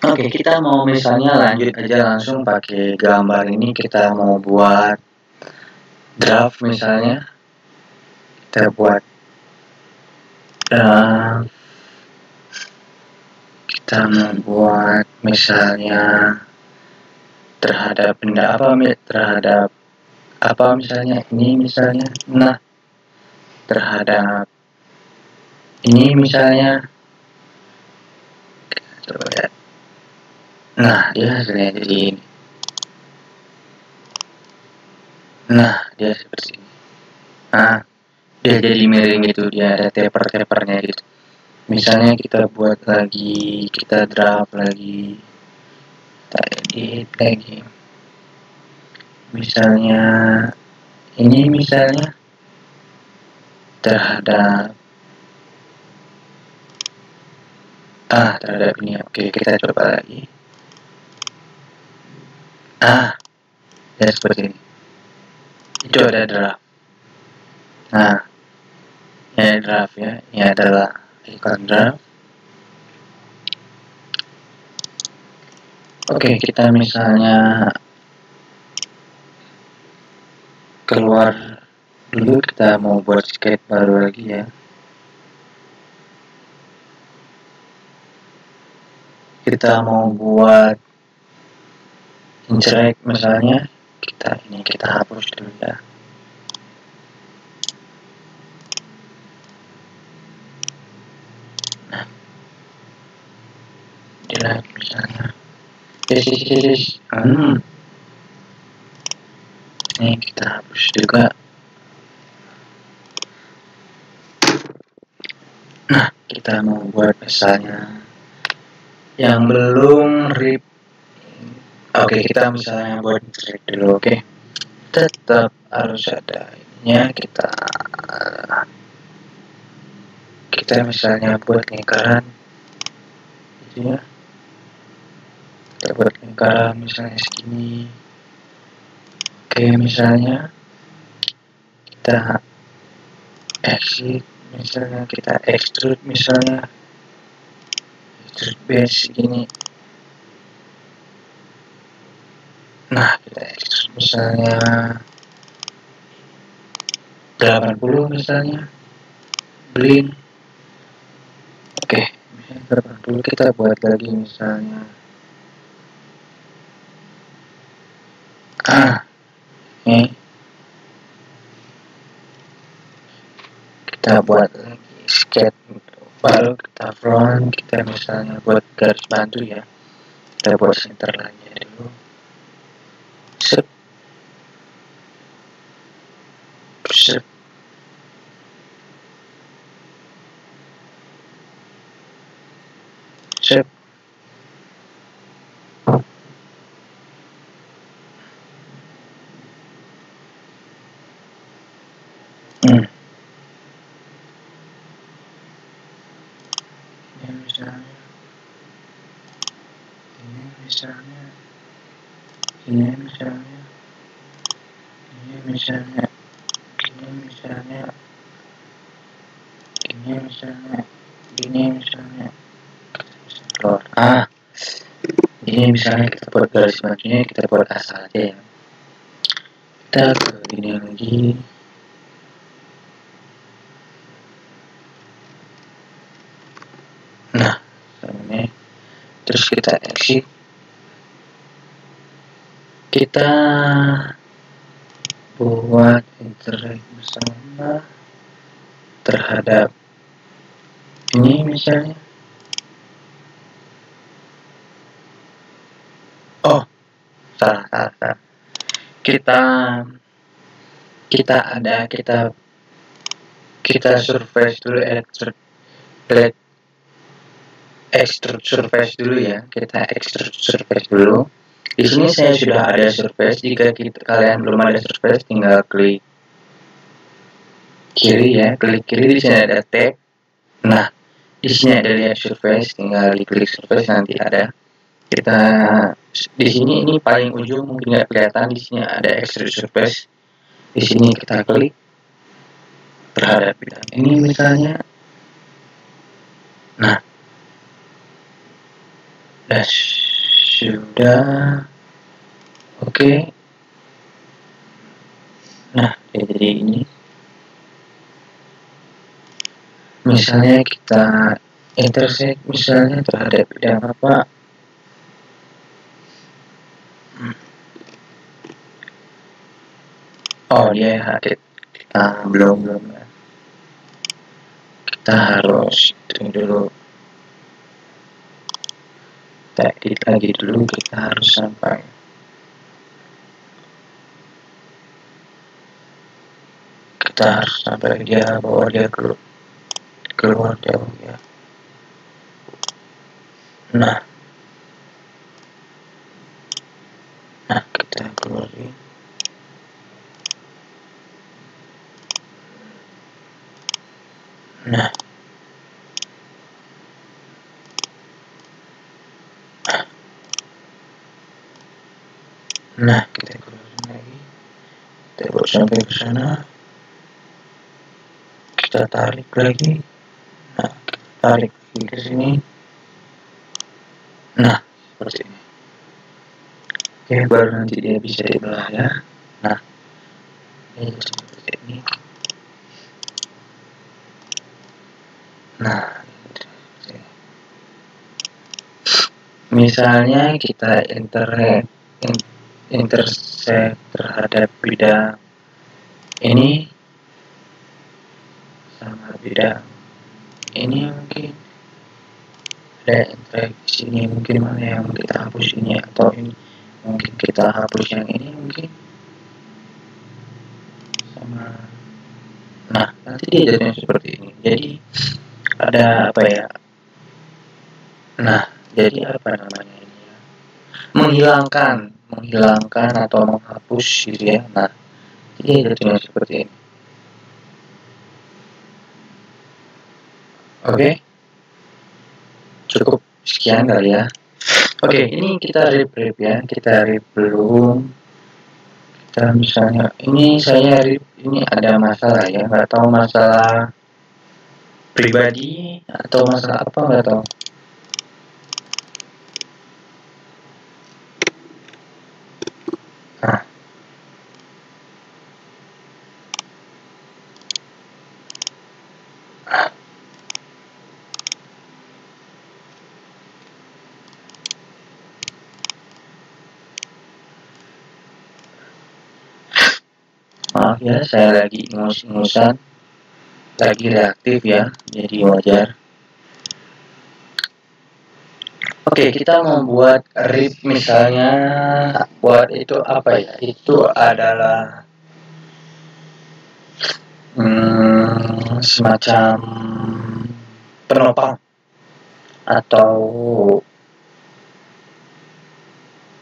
Oke, kita mau misalnya lanjut aja langsung pakai gambar ini. Kita mau buat draft misalnya. Kita buat draft. Kita mau buat misalnya terhadap benda apa, terhadap apa misalnya ini misalnya. Terhadap ini misalnya. Kita coba lihat. Dia hasilnya jadi ini. Dia seperti ini. Dia jadi miring gitu, dia ada taper-tapernya gitu. Misalnya kita buat lagi, kita draft lagi, kita edit lagi. Misalnya ini misalnya. terhadap terhadap ini. Oke, kita coba lagi. Ya seperti ini. Itu ada draft. Nah, ini draft ya. Ini adalah ikon draft. Oke, kita misalnya keluar dulu, kita mau buat skate baru lagi ya. Kita mau buat inject misalnya, kita hapus dulu ya. Nah, ini lagi misalnya. Ini kita hapus juga. Nah, kita mau buat misalnya yang belum rip. Oke, kita misalnya buat inject dulu. Oke, tetap harus ada ininya. Kita misalnya buat lingkaran gitu ya. Kita buat lingkaran misalnya segini. Oke, misalnya kita exit, misalnya kita extrude, misalnya extrude base segini. Nah, kita extrude misalnya 80 misalnya blend. Oke, misalnya 80, kita buat lagi misalnya ini kita buat lagi skate, baru kita front, kita misalnya buat garis bantu ya. Kita buat center lagi dulu. Sep. Ini misalnya kita buat garis bantunya, kita buat asal aja ya. Kita ke ini lagi. Nah, ini terus kita exit. Kita buat interact bersama terhadap ini misalnya. Oh, salah. Kita surface dulu, extrude surface dulu ya. Kita extrude surface dulu. Di sini saya sudah ada surface. Jika kalian belum ada surface, tinggal klik kiri ya. Klik kiri, di sini ada tab. Nah, di sini ada lihat surface, tinggal diklik surface, nanti ada. Kita di sini ini paling ujung, mungkin nggak kelihatan. Di sini ada extrude surface. Di sini kita klik terhadap bidang ini misalnya. Nah, sudah oke. Nah, jadi ini misalnya kita intersect misalnya terhadap bidang apa. Oh, dia hadir. Belum ya. Kita harus tunggu dulu. Kita edit lagi dulu, kita harus sampai dia bahwa dia keluar jauh ya. Nah kita keluarin. Nah, kita keluarin lagi, kita buat sampai ke sana, kita tarik lagi. Nah, kita tarik lagi ke sini. Nah, seperti ini. Oke, baru nanti dia bisa dibelah ya. Nah, ini seperti ini. Nah, misalnya kita intersect terhadap bidang ini sama bidang ini, mungkin ada interaksi di sini, mungkin mana yang kita hapus ini, atau ini mungkin kita hapus yang ini mungkin sama. Nah, nanti dia jadinya seperti ini. Jadi ada apa ya? Nah, jadi apa namanya ini ya? Menghilangkan atau menghapus gitu ya. Nah, dia jadinya seperti ini. Oke, cukup sekian kali ya. Oke, ini kita rip ya, kita rip belum. Kita misalnya ini saya rip, ini ada masalah ya, nggak tahu masalah pribadi atau masalah apa, nggak tahu. Nah, maaf ya, saya lagi ingus-ingusan, lagi reaktif ya, jadi wajar. Oke, kita membuat rip misalnya, buat itu apa ya? Itu adalah semacam penopang atau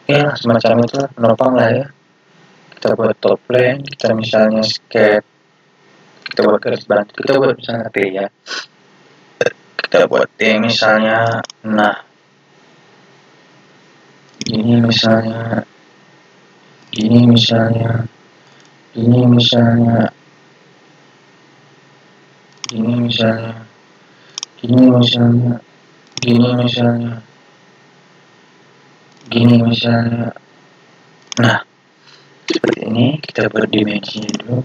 ya semacam itu penopang lah ya. Kita buat topeng, kita misalnya skate, kita buat garis bantu, kita buat misalnya T ya, kita buat T misalnya. Nah, ini misalnya, ini misalnya, ini misalnya, ini misalnya, ini misalnya, gini misalnya, gini misalnya. Nah, seperti ini kita buat dimensinya dulu.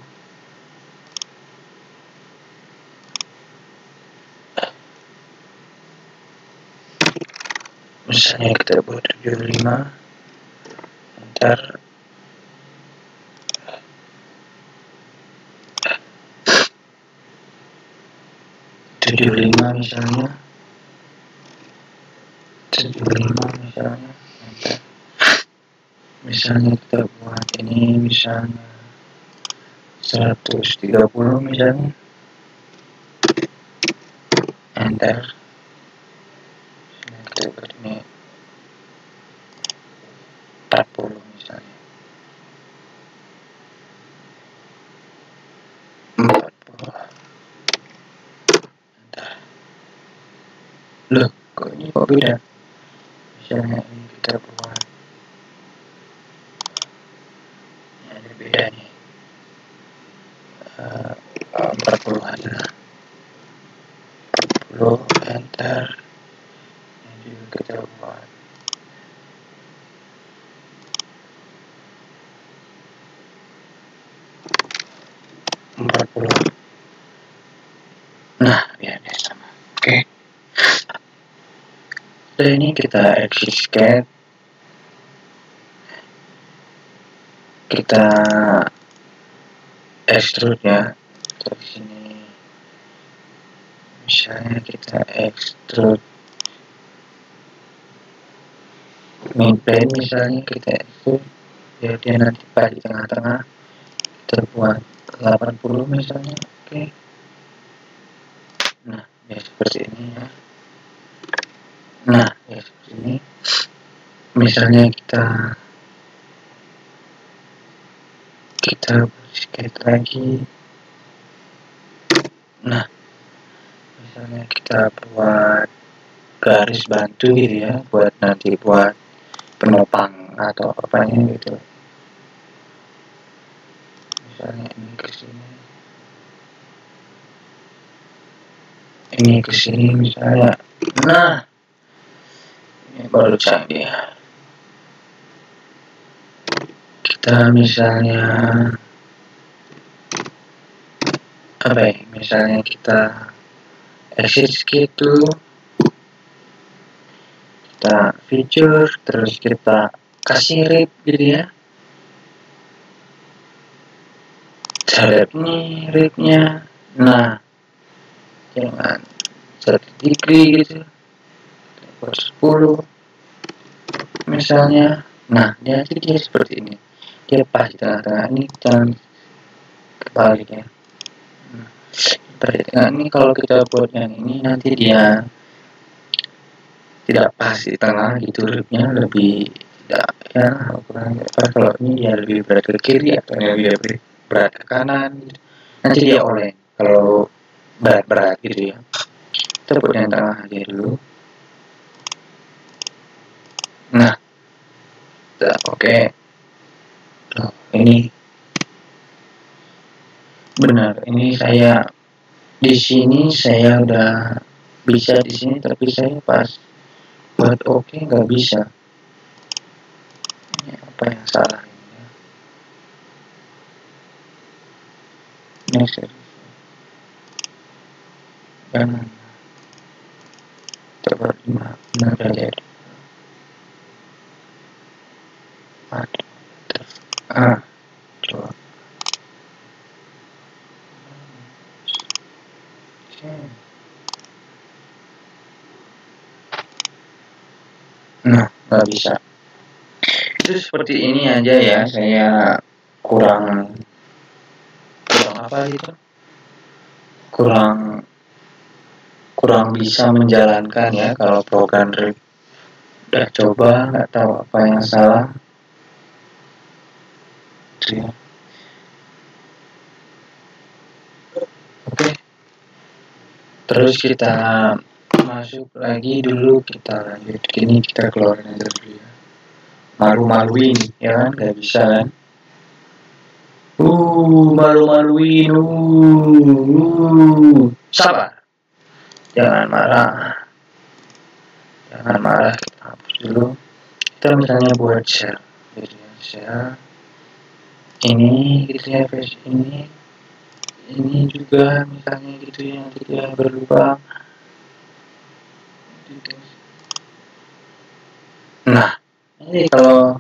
Misalnya kita buat 75, ntar 75 misalnya, 75 misalnya, ntar misalnya kita buat ini misalnya 130 misalnya, enter. Kita buat ini 40 misalnya, 40, enter. Loh, kok ini kok beda? Misalnya ini kita buat, ini ada beda nih, 40 aja, 40, enter. Ini juga kita buat 40. Nah, biar dia sama. Oke. Setelah ini kita exit skate, kita extrude ya. Dari sini misalnya kita extrude midplane, misalnya kita extrude biar dia nanti pas di tengah-tengah, kita buat 80 misalnya. Oke. Nah, ya seperti ini ya. Nah, ya seperti ini. Misalnya kita skate lagi. Nah, misalnya kita buat garis bantu gitu ya, buat nanti buat penopang atau apanya gitu. misalnya ini ke sini, ini ke sini misalnya. Nah, ini baru canggih. Kita misalnya apa ya? Misalnya kita exit gitu, kita feature, terus kita kasih rip gitu ya. Terhadap ini rate-nya. Nah, jangan 1 degree gitu, 10 misalnya. Nah, jadi dia seperti ini, dia pas di tengah-tengah. Ini jangan kebalik ya. Seperti tengah ini, kalau kita buat yang ini nanti dia tidak pas di tengah gitu, rate-nya lebih tidak ya, kurang pas. Kalau ini dia lebih berat ke kiri atau lebih berat ke kanan gitu. Nanti dia oleng kalau berat-berat gitu ya. Kita buat yang tengah aja dulu. Nah, oke. Ini benar. Ini saya di sini saya udah bisa di sini, tapi saya pas buat oke nggak bisa. Ini apa yang salah ini ya? Next. Jangan. Coba benar aja. Coba. Nah, nggak bisa. Itu seperti ini aja ya. Saya kurang apa gitu? Kurang bisa menjalankan ya kalau program RIP. Udah coba, nggak tahu apa yang salah. Oke. Terus kita masuk lagi dulu, kita lanjut. Ini kita keluarin aja dulu ya. Malu-maluin ya kan, nggak bisa kan? Malu-maluin. Sabar. Jangan marah. Jangan marah, kita hapus dulu. Kita misalnya buat share. Jadi share. Ini gitu ya, versi ini. Ini juga misalnya gitu ya, tidak berubah. Nah, ini kalau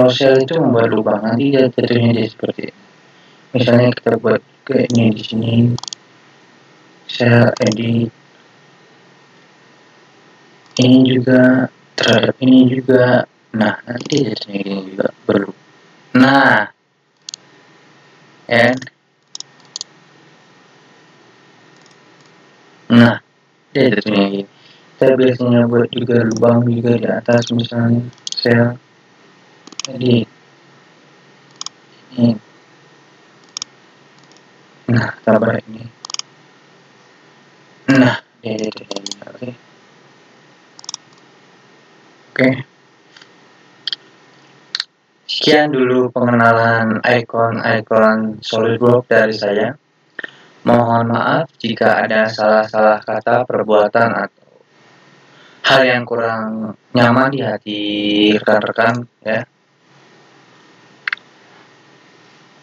sel itu membuat lubang, nanti jatuhnya dia seperti ini. Misalnya kita buat ke ini di sini, sel edit, ini juga terhadap ini juga. Nah, nanti dia jatuhnya ini juga berubah. Nah, ya. Nah, dia jatuhnya gini. Kita biasanya buat juga lubang juga di atas, misalnya sel edit. Ini. Nah, tambah ini. Nah, dia oke. Oke. Sekian dulu pengenalan ikon-ikon SolidWorks dari saya. Mohon maaf jika ada salah-salah kata, perbuatan, atau hal yang kurang nyaman di hati rekan-rekan ya.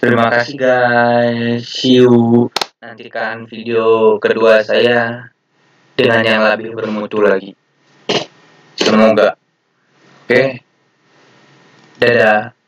Terima kasih guys. See you. Nantikan video kedua saya dengan yang lebih bermutu lagi. Semoga. Oke. Dadah.